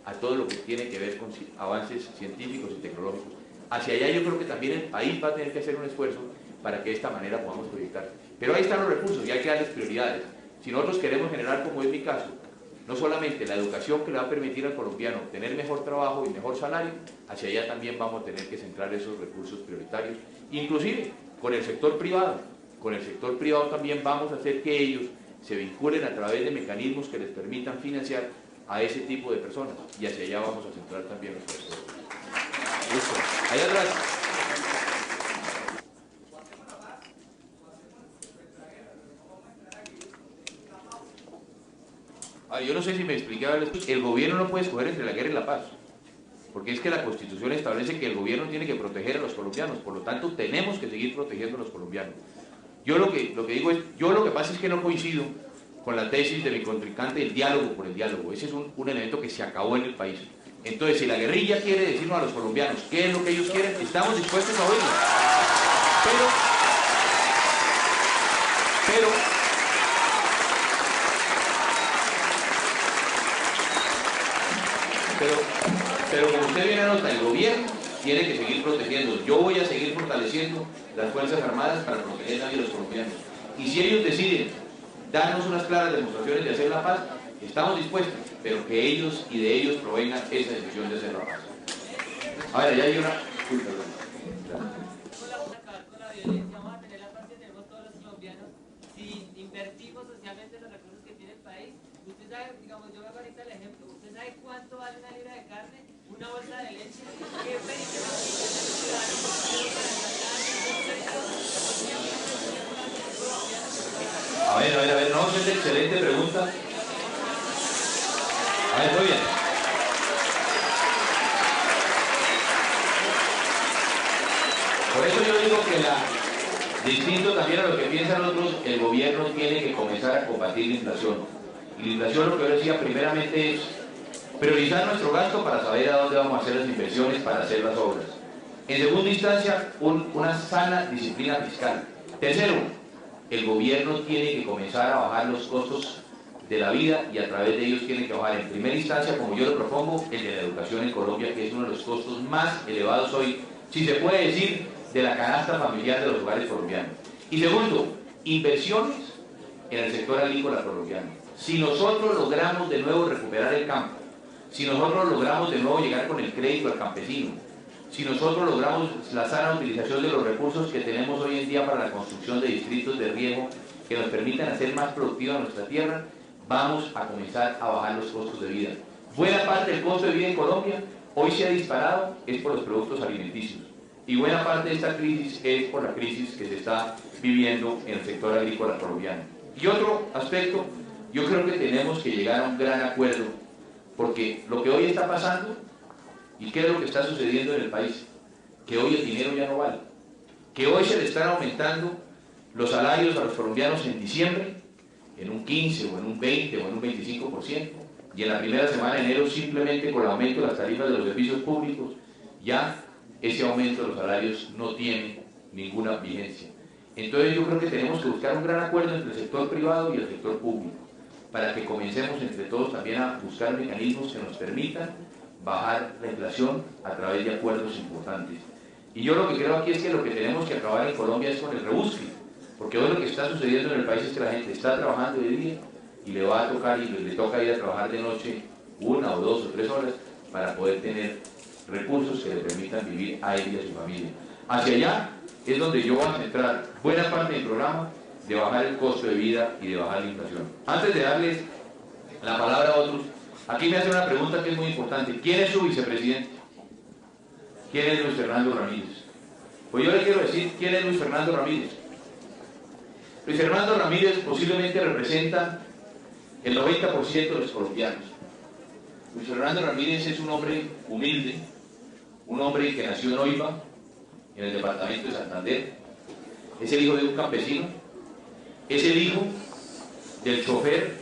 a todo lo que tiene que ver con avances científicos y tecnológicos. Hacia allá yo creo que también el país va a tener que hacer un esfuerzo para que de esta manera podamos proyectar. Pero ahí están los recursos y hay que darles prioridades. Si nosotros queremos generar, como es mi caso, no solamente la educación que le va a permitir al colombiano tener mejor trabajo y mejor salario, hacia allá también vamos a tener que centrar esos recursos prioritarios, inclusive con el sector privado. Con el sector privado también vamos a hacer que ellos se vinculen a través de mecanismos que les permitan financiar a ese tipo de personas, y hacia allá vamos a centrar también nuestro esfuerzo. Listo. Ahí atrás. Yo no sé si me explicaba, el gobierno no puede escoger entre la guerra y la paz, porque es que la Constitución establece que el gobierno tiene que proteger a los colombianos, por lo tanto tenemos que seguir protegiendo a los colombianos. Yo lo que digo es, lo que pasa es que no coincido con la tesis de mi contrincante del diálogo por el diálogo. Ese es un elemento que se acabó en el país. Entonces, si la guerrilla quiere decirnos a los colombianos qué es lo que ellos quieren, estamos dispuestos a oírlo. Pero como usted bien anota, el gobierno tiene que seguir protegiendo. Yo voy a seguir fortaleciendo las Fuerzas Armadas para proteger también a los colombianos. Y si ellos deciden darnos unas claras demostraciones de hacer la paz, estamos dispuestos, pero que ellos y de ellos provenga esa decisión de hacer la paz. A ver, ya hay una... Uy, perdón. Acabar con la violencia, vamos a tener la paz que tenemos todos los colombianos si invertimos socialmente los recursos que tiene el país. Usted sabe, digamos, yo me hago ahorita el ejemplo, ¿usted sabe cuánto vale una libra de carne? Una bolsa de leche, ¿qué A ver, no, es una excelente pregunta. A ver, muy bien. Por eso yo digo que distinto también a lo que piensan otros, el gobierno tiene que comenzar a combatir la inflación. Y la inflación, lo que yo decía primeramente, es priorizar nuestro gasto para saber a dónde vamos a hacer las inversiones para hacer las obras. En segunda instancia, una sana disciplina fiscal. Tercero, el gobierno tiene que comenzar a bajar los costos de la vida y a través de ellos tiene que bajar en primera instancia, como yo lo propongo, el de la educación en Colombia, que es uno de los costos más elevados hoy, si se puede decir, de la canasta familiar de los hogares colombianos. Y segundo, inversiones en el sector agrícola colombiano. Si nosotros logramos de nuevo recuperar el campo, si nosotros logramos de nuevo llegar con el crédito al campesino, si nosotros logramos la sana utilización de los recursos que tenemos hoy en día para la construcción de distritos de riego que nos permitan hacer más productiva nuestra tierra, vamos a comenzar a bajar los costos de vida. Buena parte del costo de vida en Colombia hoy se ha disparado es por los productos alimenticios, y buena parte de esta crisis es por la crisis que se está viviendo en el sector agrícola colombiano. Y otro aspecto, yo creo que tenemos que llegar a un gran acuerdo, porque lo que hoy está pasando, ¿y qué es lo que está sucediendo en el país? Que hoy el dinero ya no vale, que hoy se le están aumentando los salarios a los colombianos en diciembre en un 15 o en un 20 o en un 25%, y en la primera semana de enero simplemente con el aumento de las tarifas de los servicios públicos, ya ese aumento de los salarios no tiene ninguna vigencia. Entonces yo creo que tenemos que buscar un gran acuerdo entre el sector privado y el sector público, para que comencemos entre todos también a buscar mecanismos que nos permitan bajar la inflación a través de acuerdos importantes. Y yo lo que creo aquí es que lo que tenemos que acabar en Colombia es con el rebusque, porque hoy lo que está sucediendo en el país es que la gente está trabajando de día y le va a tocar y le toca ir a trabajar de noche 1 o 2 o 3 horas para poder tener recursos que le permitan vivir a él y a su familia. Hacia allá es donde yo voy a centrar buena parte del programa de bajar el costo de vida y de bajar la inflación. Antes de darles la palabra a otros, aquí me hace una pregunta que es muy importante. ¿Quién es su vicepresidente? ¿Quién es Luis Fernando Ramírez? Pues yo le quiero decir quién es Luis Fernando Ramírez. Luis Fernando Ramírez posiblemente representa el 90% de los colombianos. Luis Fernando Ramírez es un hombre humilde, un hombre que nació en Oiva, en el departamento de Santander. Es el hijo de un campesino, es el hijo del chofer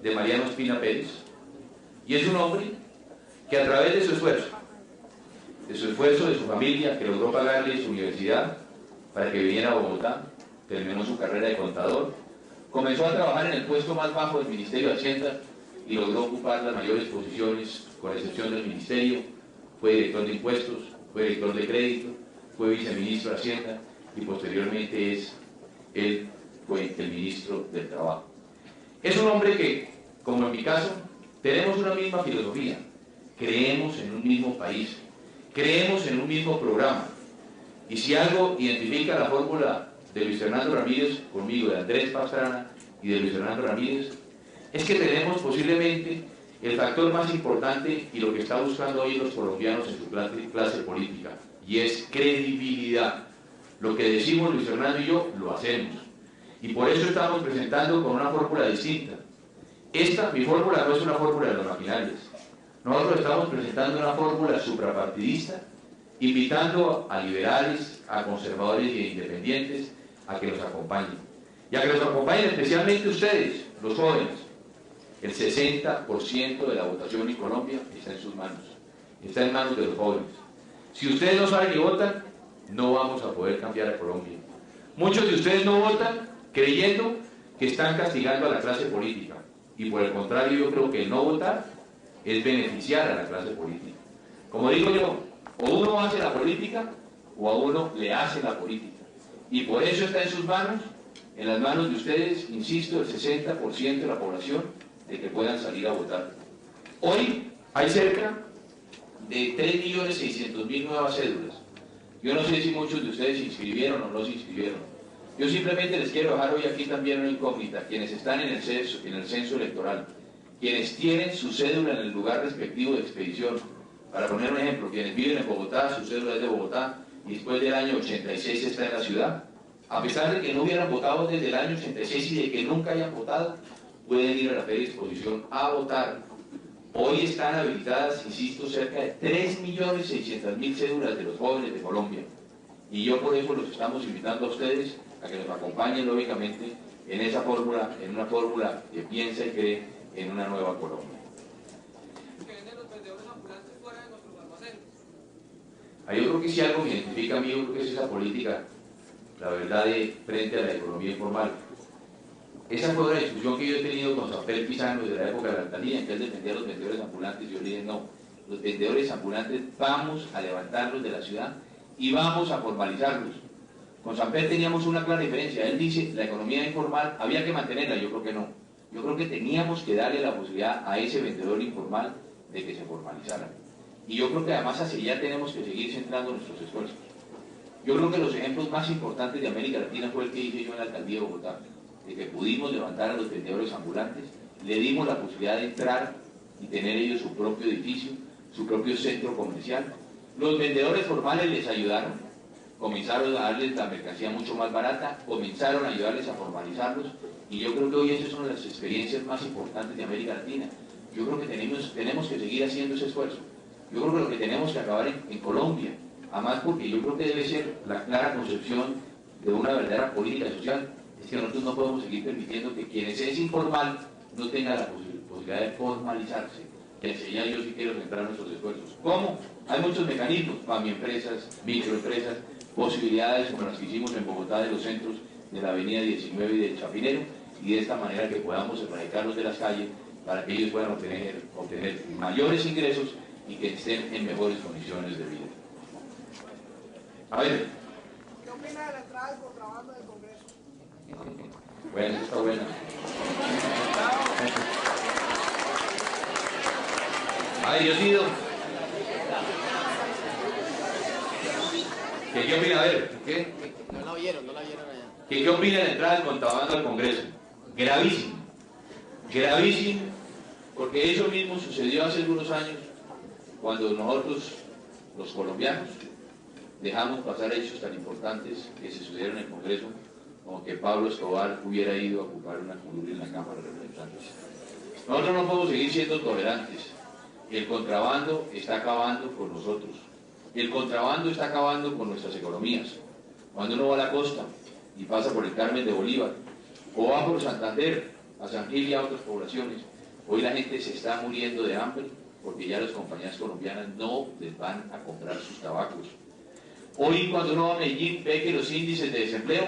de Mariano Espina Pérez, y es un hombre que a través de su esfuerzo, de su familia, que logró pagarle su universidad para que viniera a Bogotá, terminó su carrera de contador, comenzó a trabajar en el puesto más bajo del Ministerio de Hacienda y logró ocupar las mayores posiciones, con excepción del Ministerio. Fue director de impuestos, fue director de crédito, fue viceministro de Hacienda y posteriormente fue el ministro del Trabajo. Es un hombre que, como en mi caso, tenemos una misma filosofía, creemos en un mismo país, creemos en un mismo programa. Y si algo identifica la fórmula de Luis Fernando Ramírez conmigo, de Andrés Pastrana y de Luis Fernando Ramírez, es que tenemos posiblemente el factor más importante y lo que está buscando hoy los colombianos en su clase política, y es credibilidad. Lo que decimos Luis Fernando y yo, lo hacemos. Y por eso estamos presentando con una fórmula distinta. Mi fórmula no es una fórmula de los maquinarios. Nosotros estamos presentando una fórmula suprapartidista, invitando a liberales, a conservadores y a independientes a que nos acompañen. Y a que nos acompañen especialmente ustedes, los jóvenes. El 60% de la votación en Colombia está en sus manos. Está en manos de los jóvenes. Si ustedes no saben y votan, no vamos a poder cambiar a Colombia. Muchos de ustedes no votan creyendo que están castigando a la clase política. Y por el contrario, yo creo que no votar es beneficiar a la clase política. Como digo yo, o uno hace la política o a uno le hace la política. Y por eso está en sus manos, en las manos de ustedes, insisto, el 60% de la población, de que puedan salir a votar. Hoy hay cerca de 3.600.000 nuevas cédulas. Yo no sé si muchos de ustedes se inscribieron o no se inscribieron. Yo simplemente les quiero dejar hoy aquí también una incógnita. Quienes están en el censo electoral, quienes tienen su cédula en el lugar respectivo de expedición. Para poner un ejemplo, quienes viven en Bogotá, su cédula es de Bogotá, y después del año 86 está en la ciudad. A pesar de que no hubieran votado desde el año 86 y de que nunca hayan votado, pueden ir a la feria de exposición a votar. Hoy están habilitadas, insisto, cerca de 3.600.000 cédulas de los jóvenes de Colombia. Y yo por eso los estamos invitando a ustedes a que nos acompañen, lógicamente, en esa fórmula, en una fórmula que piensa y cree en una nueva Colombia. Yo creo que si algo me identifica a mí, yo creo que es esa política, la verdad, frente a la economía informal. Esa fue una discusión que yo he tenido con Sanfer Pizano desde la época de la alcaldía, que él defendía a los vendedores ambulantes. Yo le dije, no, los vendedores ambulantes vamos a levantarlos de la ciudad y vamos a formalizarlos. Con Sanfer teníamos una clara diferencia. Él dice, la economía informal había que mantenerla, yo creo que no. Yo creo que teníamos que darle la posibilidad a ese vendedor informal de que se formalizara. Y yo creo que además hacia allá tenemos que seguir centrando nuestros esfuerzos. Yo creo que los ejemplos más importantes de América Latina fue el que hice yo en la alcaldía de Bogotá, de que pudimos levantar a los vendedores ambulantes, le dimos la posibilidad de entrar y tener ellos su propio edificio, su propio centro comercial. Los vendedores formales les ayudaron, comenzaron a darles la mercancía mucho más barata, comenzaron a ayudarles a formalizarlos, y yo creo que hoy esa es una de las experiencias más importantes de América Latina. Yo creo que tenemos que seguir haciendo ese esfuerzo. Yo creo que lo que tenemos que acabar en Colombia, además porque yo creo que debe ser la clara concepción de una verdadera política social, es que nosotros no podemos seguir permitiendo que quienes es informal no tengan la posibilidad de formalizarse. Que enseñar yo sí quiero centrar nuestros esfuerzos. ¿Cómo? Hay muchos mecanismos, microempresas, posibilidades como las que hicimos en Bogotá de los centros de la avenida 19 y del Chapinero, y de esta manera que podamos erradicarlos de las calles para que ellos puedan obtener mayores ingresos y que estén en mejores condiciones de vida. A ver. ¿Qué opina de la entrada del contrabando del Congreso? Bueno, eso está buena. Ay, Diosito. ¿Qué opina? A ver, ¿qué? No la vieron allá. ¿Qué opina de la entrada del contrabando al Congreso? Gravísimo. Gravísimo, porque eso mismo sucedió hace algunos años, cuando nosotros, los colombianos, dejamos pasar hechos tan importantes que se sucedieron en el Congreso, como que Pablo Escobar hubiera ido a ocupar una curul en la Cámara de Representantes. Nosotros no podemos seguir siendo tolerantes. El contrabando está acabando con nosotros. El contrabando está acabando con nuestras economías. Cuando uno va a la costa y pasa por el Carmen de Bolívar, o va por Santander, a San Gil y a otras poblaciones, hoy la gente se está muriendo de hambre porque ya las compañías colombianas no les van a comprar sus tabacos. Hoy cuando uno va a Medellín ve que los índices de desempleo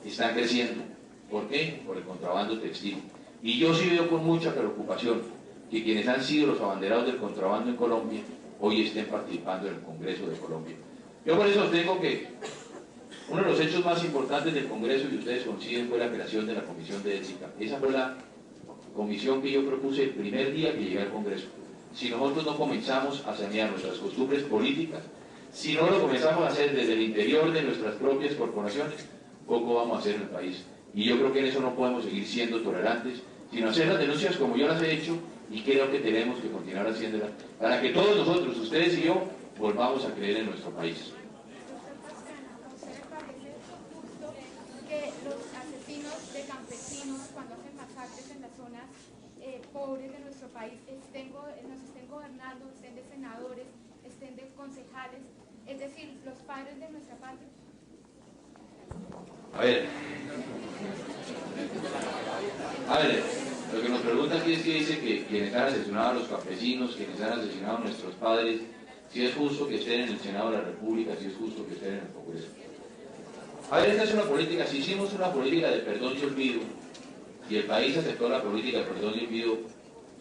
están creciendo. ¿Por qué? Por el contrabando textil. Y yo sí veo con mucha preocupación que quienes han sido los abanderados del contrabando en Colombia hoy estén participando en el Congreso de Colombia. Yo por eso os digo que uno de los hechos más importantes del Congreso, y ustedes coinciden, fue la creación de la Comisión de Ética. Esa fue la comisión que yo propuse el primer día que llegué al Congreso. Si nosotros no comenzamos a sanear nuestras costumbres políticas, si no lo comenzamos a hacer desde el interior de nuestras propias corporaciones, poco vamos a hacer en el país. Y yo creo que en eso no podemos seguir siendo tolerantes, sino hacer las denuncias como yo las he hecho, y creo que tenemos que continuar haciéndolas, para que todos nosotros, ustedes y yo, volvamos a creer en nuestro país. Los asesinos de campesinos, cuando hacen masacres en las zonas pobres de nuestro país, nos estén gobernando, estén de senadores, estén de concejales, es decir, los padres de nuestra patria? A ver, lo que nos pregunta aquí es que dice que quienes han asesinado a los campesinos, quienes han asesinado a nuestros padres, si es justo que estén en el Senado de la República, si es justo que estén en el Congreso. A ver, esta es una política, si hicimos una política de perdón y olvido, y el país aceptó la política de perdón y olvido,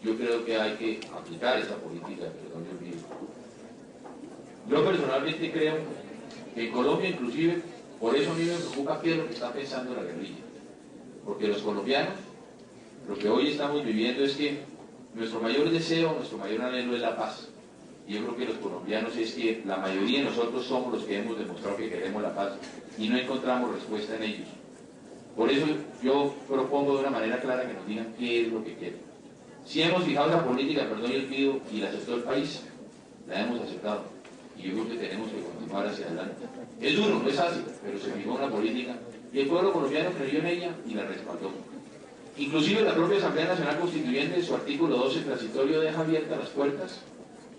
yo creo que hay que aplicar esa política de perdón y olvido. Yo personalmente creo que en Colombia inclusive, por eso a mí me preocupa qué es lo que está pensando la guerrilla. Porque los colombianos, lo que hoy estamos viviendo es que nuestro mayor deseo, nuestro mayor anhelo es la paz. Y yo creo que los colombianos es que la mayoría de nosotros somos los que hemos demostrado que queremos la paz y no encontramos respuesta en ellos. Por eso yo propongo de una manera clara que nos digan qué es lo que quieren. Si hemos fijado la política, perdón y olvido, y la aceptó el país, la hemos aceptado. Y yo creo que tenemos que continuar hacia adelante. Es duro, no es fácil, pero se fijó una política y el pueblo colombiano creyó en ella y la respaldó. Inclusive la propia Asamblea Nacional Constituyente, en su artículo 12 transitorio, deja abiertas las puertas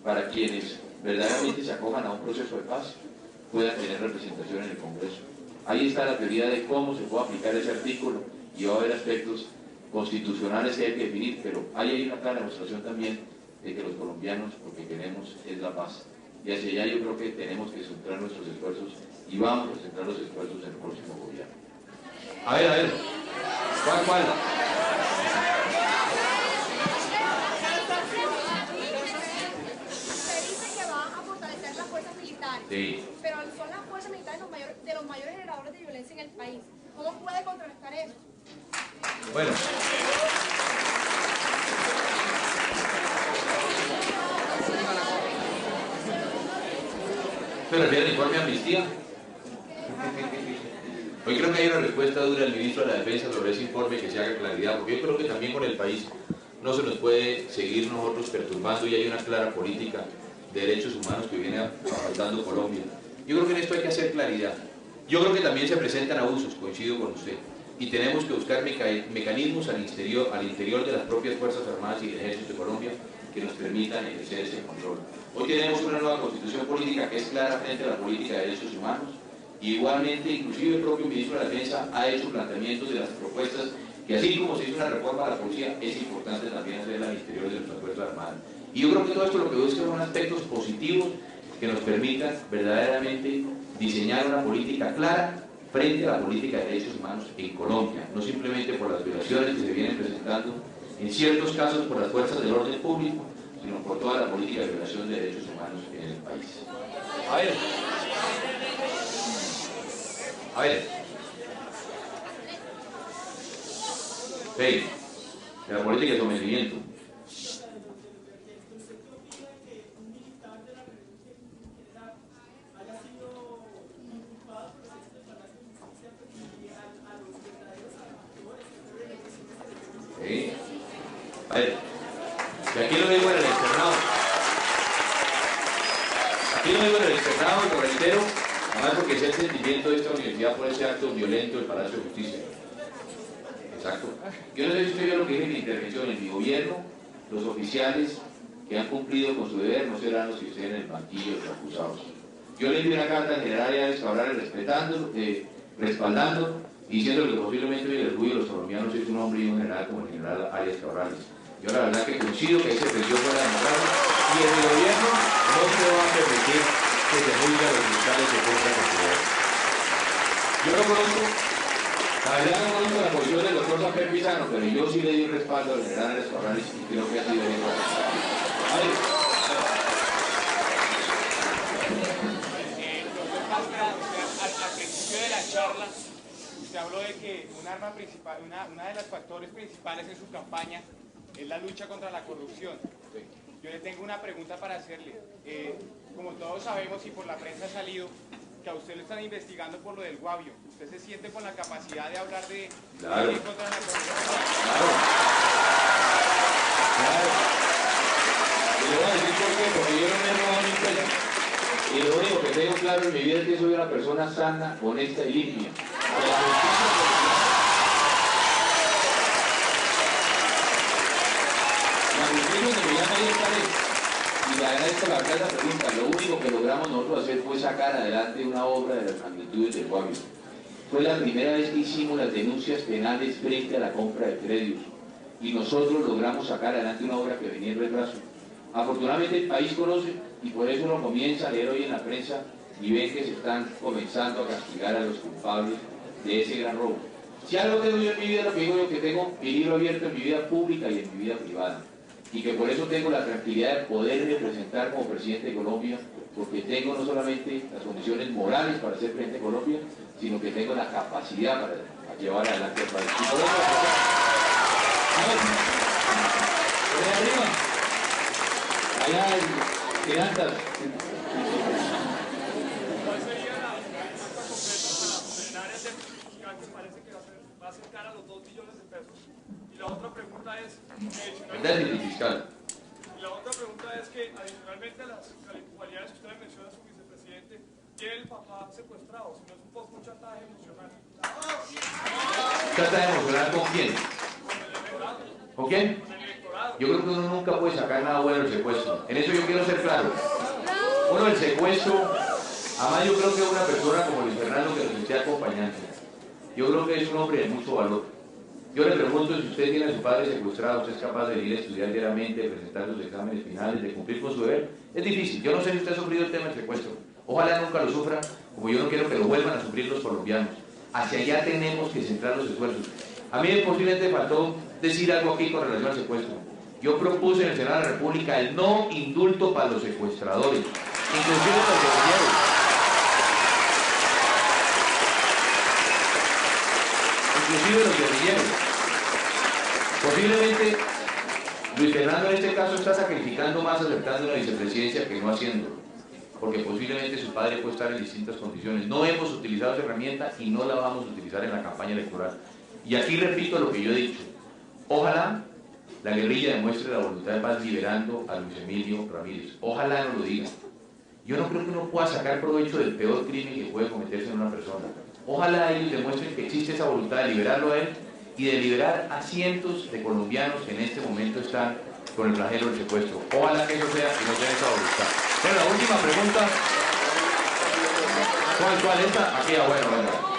para quienes verdaderamente se acojan a un proceso de paz puedan tener representación en el Congreso. Ahí está la teoría de cómo se puede aplicar ese artículo y va a haber aspectos constitucionales que hay que definir, pero ahí hay una clara demostración también de que los colombianos lo que queremos es la paz. Y hacia allá yo creo que tenemos que centrar nuestros esfuerzos y vamos a centrar los esfuerzos en el próximo gobierno. A ver. ¿Cuál? Se dice que va a fortalecer las fuerzas militares, Sí. pero son las fuerzas militares de los mayores generadores de violencia en el país. ¿Cómo puede contrarrestar eso? Bueno. ¿Se refiere al informe de amnistía? Hoy creo que hay una respuesta dura del ministro de la Defensa sobre ese informe, que se haga claridad, porque yo creo que también con el país no se nos puede seguir nosotros perturbando y hay una clara política de derechos humanos que viene faltando Colombia. Yo creo que en esto hay que hacer claridad. Yo creo que también se presentan abusos, coincido con usted, y tenemos que buscar mecanismos al interior de las propias Fuerzas Armadas y del Ejército de Colombia que nos permitan ejercer ese control. Hoy tenemos una nueva constitución política que es clara frente a la política de derechos humanos. Igualmente, inclusive el propio ministro de la Defensa ha hecho planteamientos de las propuestas que, así como se hizo una reforma a la policía, es importante también hacerla al interior de nuestras Fuerzas Armadas. Y yo creo que todo esto lo que busca son aspectos positivos que nos permitan verdaderamente diseñar una política clara frente a la política de derechos humanos en Colombia, no simplemente por las violaciones que se vienen presentando, en ciertos casos por las fuerzas del orden público, sino por toda la política de violación de derechos humanos en el país. A ver. Hey. de la política de sometimiento. Sí. A ver, y aquí lo digo en el externado. Aquí lo digo en el externado, lo reitero, además porque es el sentimiento de esta universidad por ese acto violento del Palacio de Justicia. Exacto. Yo no sé si usted vio lo que dije en mi intervención. En mi gobierno, los oficiales que han cumplido con su deber no serán los que estén en el banquillo de los acusados. Yo le envié una carta al general Arias Cabrales respaldando y diciendo que posiblemente hoy el orgullo de los colombianos es un hombre y un general como el general Arias Cabrales. Yo la verdad que coincido que ese presión fue la democracia y en el gobierno no se va a permitir que se juzgue a los fiscales de contra con su deber. Yo no conozco, la verdad no conozco la posición del doctor Safer Pizano, pero yo sí le di un respaldo al general Arias Cabrales y creo que ha sido bien. Al principio de la charla, usted habló de que un arma principal, una de los factores principales en su campaña es la lucha contra la corrupción. Yo le tengo una pregunta para hacerle. Como todos sabemos y por la prensa ha salido, que a usted lo están investigando por lo del Guavio. ¿Usted se siente con la capacidad de hablar de claro. Contra la corrupción? Claro. Y le voy a decir por qué, porque yo no me he robado ni peso. Y lo único que tengo claro en mi vida es que soy una persona sana, honesta y limpia. La justicia que me llama ahí está. Y le agradezco la verdad la pregunta. Lo único que logramos nosotros hacer fue sacar adelante una obra de las magnitudes del Guavio. Fue la primera vez que hicimos las denuncias penales frente a la compra de créditos. Y nosotros logramos sacar adelante una obra que venía en retraso. Afortunadamente el país conoce y por eso uno comienza a leer hoy en la prensa y ven que se están comenzando a castigar a los culpables de ese gran robo. Si algo tengo yo en mi vida, lo que digo yo que tengo mi libro abierto en mi vida pública y en mi vida privada. Y que por eso tengo la tranquilidad de poder representar como presidente de Colombia, porque tengo no solamente las condiciones morales para ser presidente de Colombia, sino que tengo la capacidad para llevar adelante el país. Y por eso, arriba. Allá hay finanzas. ¿Cuál sería la respuesta concreta para frenar ese fiscal que parece que va a acercar a los 2 billones de pesos? Y la otra pregunta es... El déficit fiscal. Y la otra pregunta es que, adicionalmente a las cualidades que usted menciona a su vicepresidente, tiene el papá secuestrado, si no es un poco un chantaje emocional. ¿Chantaje emocional con quién? Con el electorado. ¿Con quién? Con el electorado. Yo creo que uno nunca puede sacar nada bueno del secuestro. En eso yo quiero ser claro. Uno del secuestro, además yo creo que una persona como Luis Fernando que nos esté acompañando, yo creo que es un hombre de mucho valor. Yo le pregunto si usted tiene a su padre secuestrado, usted es capaz de ir a estudiar diariamente, de presentar sus exámenes finales, de cumplir con su deber. Es difícil. Yo no sé si usted ha sufrido el tema del secuestro. Ojalá nunca lo sufra, como yo no quiero que lo vuelvan a sufrir los colombianos. Hacia allá tenemos que centrar los esfuerzos. A mí posiblemente faltó decir algo aquí con relación al secuestro. Yo propuse en el Senado de la República el no indulto para los secuestradores, inclusive los guerrilleros. Inclusive los guerrilleros. Posiblemente Luis Fernando en este caso está sacrificando más aceptando la vicepresidencia que no haciéndolo, porque posiblemente su padre puede estar en distintas condiciones. No hemos utilizado esa herramienta y no la vamos a utilizar en la campaña electoral. Y aquí repito lo que yo he dicho. Ojalá la guerrilla demuestre la voluntad de paz liberando a Luis Emilio Ramírez. Ojalá no lo diga. Yo no creo que uno pueda sacar provecho del peor crimen que puede cometerse en una persona. Ojalá ellos demuestren que existe esa voluntad de liberarlo a él y de liberar a cientos de colombianos que en este momento están con el flagelo del secuestro. Ojalá que eso sea y no sea esa voluntad. Bueno, la última pregunta. ¿Cuál es esta? Aquí, bueno.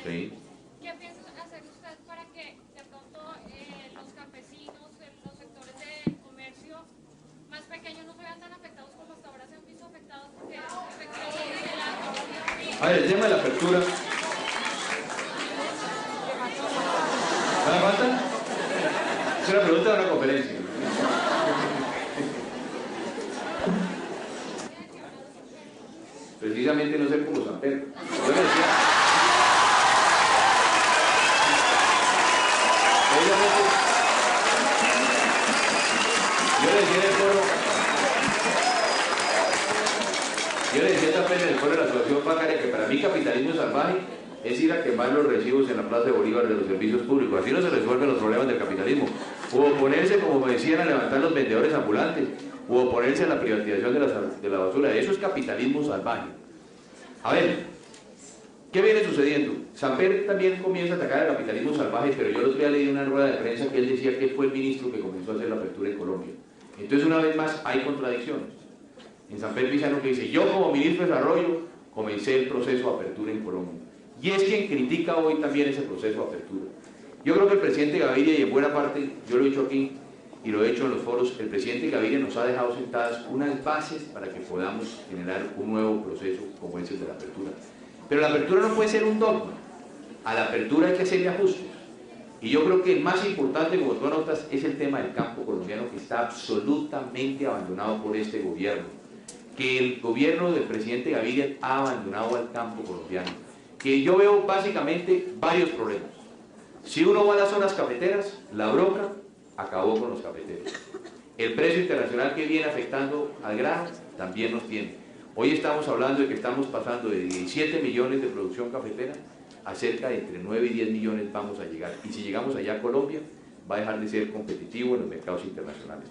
Sí. ¿Qué piensa hacer usted para que de pronto los campesinos, los sectores de comercio más pequeños no se vean tan afectados como hasta ahora se han visto afectados? Porque a ver, el tema de la apertura. ¿Me falta? Es una pregunta de una conferencia. precisamente no ser como Samper. Yo le decía también en el foro de la Asociación Bancaria que para mí capitalismo salvaje es ir a quemar los recibos en la Plaza de Bolívar de los servicios públicos. Así no se resuelven los problemas del capitalismo. O oponerse, como me decían, a levantar los vendedores ambulantes, o oponerse a la privatización de la basura. Eso es capitalismo salvaje. A ver, ¿qué viene sucediendo? Samper también comienza a atacar al capitalismo salvaje, pero yo el otro día leí una rueda de prensa que él decía que fue el ministro que comenzó a hacer la apertura en Colombia. Entonces, una vez más, hay contradicciones. En Samper Pizano que dice, yo como ministro de Desarrollo comencé el proceso de apertura en Colombia. Y es quien critica hoy también ese proceso de apertura. Yo creo que el presidente Gaviria, y en buena parte, yo lo he dicho aquí y lo he hecho en los foros, el presidente Gaviria nos ha dejado sentadas unas bases para que podamos generar un nuevo proceso como ese de la apertura. Pero la apertura no puede ser un dogma. A la apertura hay que hacerle ajustes. Y yo creo que el más importante, como tú anotas, es el tema del campo colombiano, que está absolutamente abandonado por este gobierno. Que el gobierno del presidente Gaviria ha abandonado al campo colombiano. Que yo veo básicamente varios problemas. Si uno va a las zonas cafeteras, la broca acabó con los cafeteros. El precio internacional que viene afectando al grano también nos tiene. Hoy estamos hablando de que estamos pasando de 17 millones de producción cafetera a cerca de entre 9 y 10 millones vamos a llegar. Y si llegamos allá a Colombia, va a dejar de ser competitivo en los mercados internacionales.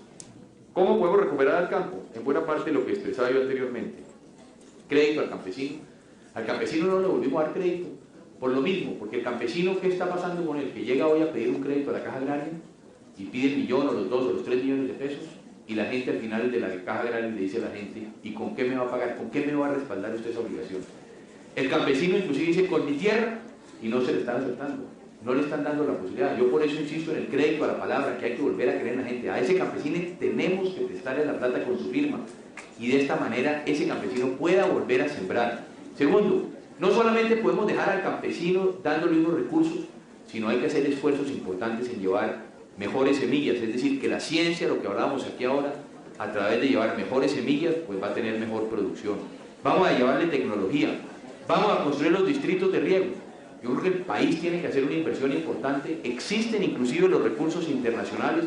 ¿Cómo podemos recuperar al campo? En buena parte lo que expresaba yo anteriormente. Crédito al campesino. Al campesino no le volvimos a dar crédito. Por lo mismo, porque el campesino, ¿qué está pasando con él? Que llega hoy a pedir un crédito a la Caja Agraria y pide el millón, o los 2 o los 3 millones de pesos, y la gente al final de la Caja Agraria le dice a la gente, ¿y con qué me va a pagar? ¿Con qué me va a respaldar usted esa obligación? El campesino inclusive dice, con mi tierra, y no se le están aceptando. No le están dando la posibilidad. Yo por eso insisto en el crédito a la palabra, que hay que volver a creer en la gente. A ese campesino tenemos que prestarle la plata con su firma, y de esta manera ese campesino pueda volver a sembrar. Segundo, no solamente podemos dejar al campesino dándole unos recursos, sino hay que hacer esfuerzos importantes en llevar mejores semillas, es decir, que la ciencia, lo que hablábamos aquí ahora, a través de llevar mejores semillas, pues va a tener mejor producción. Vamos a llevarle tecnología, vamos a construir los distritos de riego. Yo creo que el país tiene que hacer una inversión importante, existen inclusive los recursos internacionales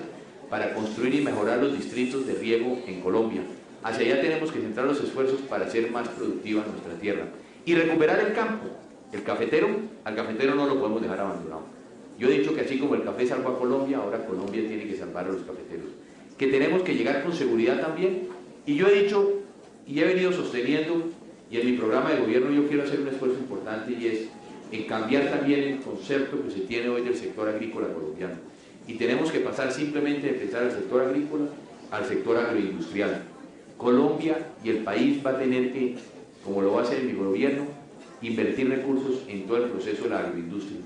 para construir y mejorar los distritos de riego en Colombia. Hacia allá tenemos que centrar los esfuerzos para hacer más productiva nuestra tierra. Y recuperar el campo. El cafetero, al cafetero no lo podemos dejar abandonado. Yo he dicho que así como el café salvó a Colombia, ahora Colombia tiene que salvar a los cafeteros. Que tenemos que llegar con seguridad también. Y yo he dicho, y he venido sosteniendo, y en mi programa de gobierno yo quiero hacer un esfuerzo importante, y es en cambiar también el concepto que se tiene hoy del sector agrícola colombiano. Y tenemos que pasar simplemente de pensar al sector agrícola al sector agroindustrial. Colombia y el país va a tener que, como lo va a hacer mi gobierno, invertir recursos en todo el proceso de la agroindustria.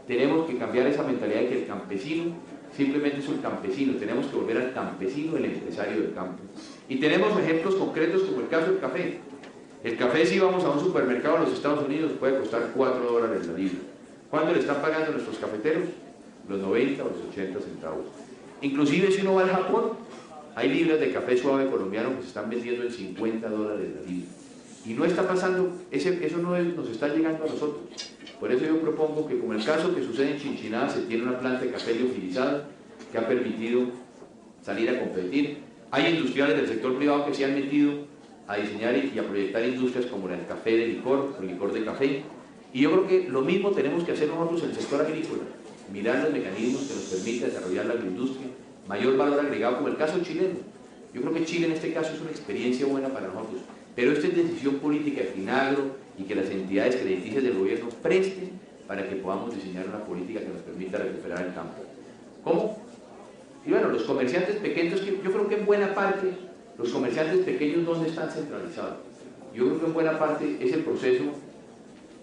Tenemos que cambiar esa mentalidad de que el campesino simplemente es un campesino, tenemos que volver al campesino, el empresario del campo. Y tenemos ejemplos concretos como el caso del café. El café, si vamos a un supermercado en los Estados Unidos, puede costar $4 la libra. ¿Cuánto le están pagando nuestros cafeteros? Los 90 o los 80 centavos. Inclusive si uno va al Japón, hay libras de café suave colombiano que se están vendiendo en $50 la libra. Y no está pasando, eso no nos está llegando a nosotros. Por eso yo propongo que, como el caso que sucede en Chinchiná, se tiene una planta de café liofilizada que ha permitido salir a competir. Hay industriales del sector privado que se han metido a diseñar y a proyectar industrias como el café de licor, el licor de café. Y yo creo que lo mismo tenemos que hacer nosotros en el sector agrícola. Mirar los mecanismos que nos permiten desarrollar la agroindustria, mayor valor agregado, como el caso chileno. Yo creo que Chile en este caso es una experiencia buena para nosotros. Pero esta es decisión política de Finagro y que las entidades crediticias del gobierno presten para que podamos diseñar una política que nos permita recuperar el campo. ¿Cómo? Y bueno, los comerciantes pequeños, yo creo que en buena parte, los comerciantes pequeños, ¿dónde están centralizados? Yo creo que en buena parte es el proceso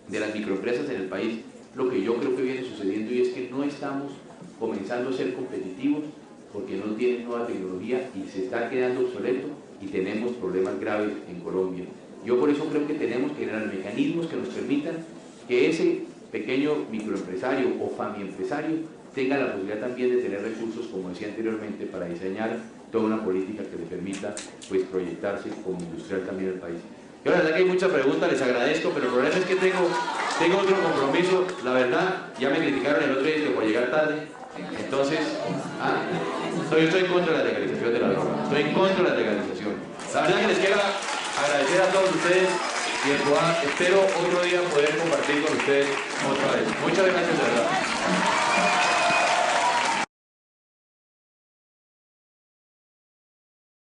de las microempresas en el país, lo que yo creo que viene sucediendo, y es que no estamos comenzando a ser competitivos porque no tienen nueva tecnología y se está quedando obsoleto, y tenemos problemas graves en Colombia. Yo por eso creo que tenemos que generar mecanismos que nos permitan que ese pequeño microempresario o famiempresario tenga la posibilidad también de tener recursos, como decía anteriormente, para diseñar toda una política que le permita, pues, proyectarse como industrial también el país. Yo la verdad que hay muchas preguntas, les agradezco, pero el problema es que tengo otro compromiso. La verdad, ya me criticaron el otro día por llegar tarde. Entonces, estoy en contra de la legalización de la droga. Estoy en contra de la legalización. La verdad que les quiero agradecer a todos ustedes y espero otro día poder compartir con ustedes otra vez. Muchas gracias, de verdad.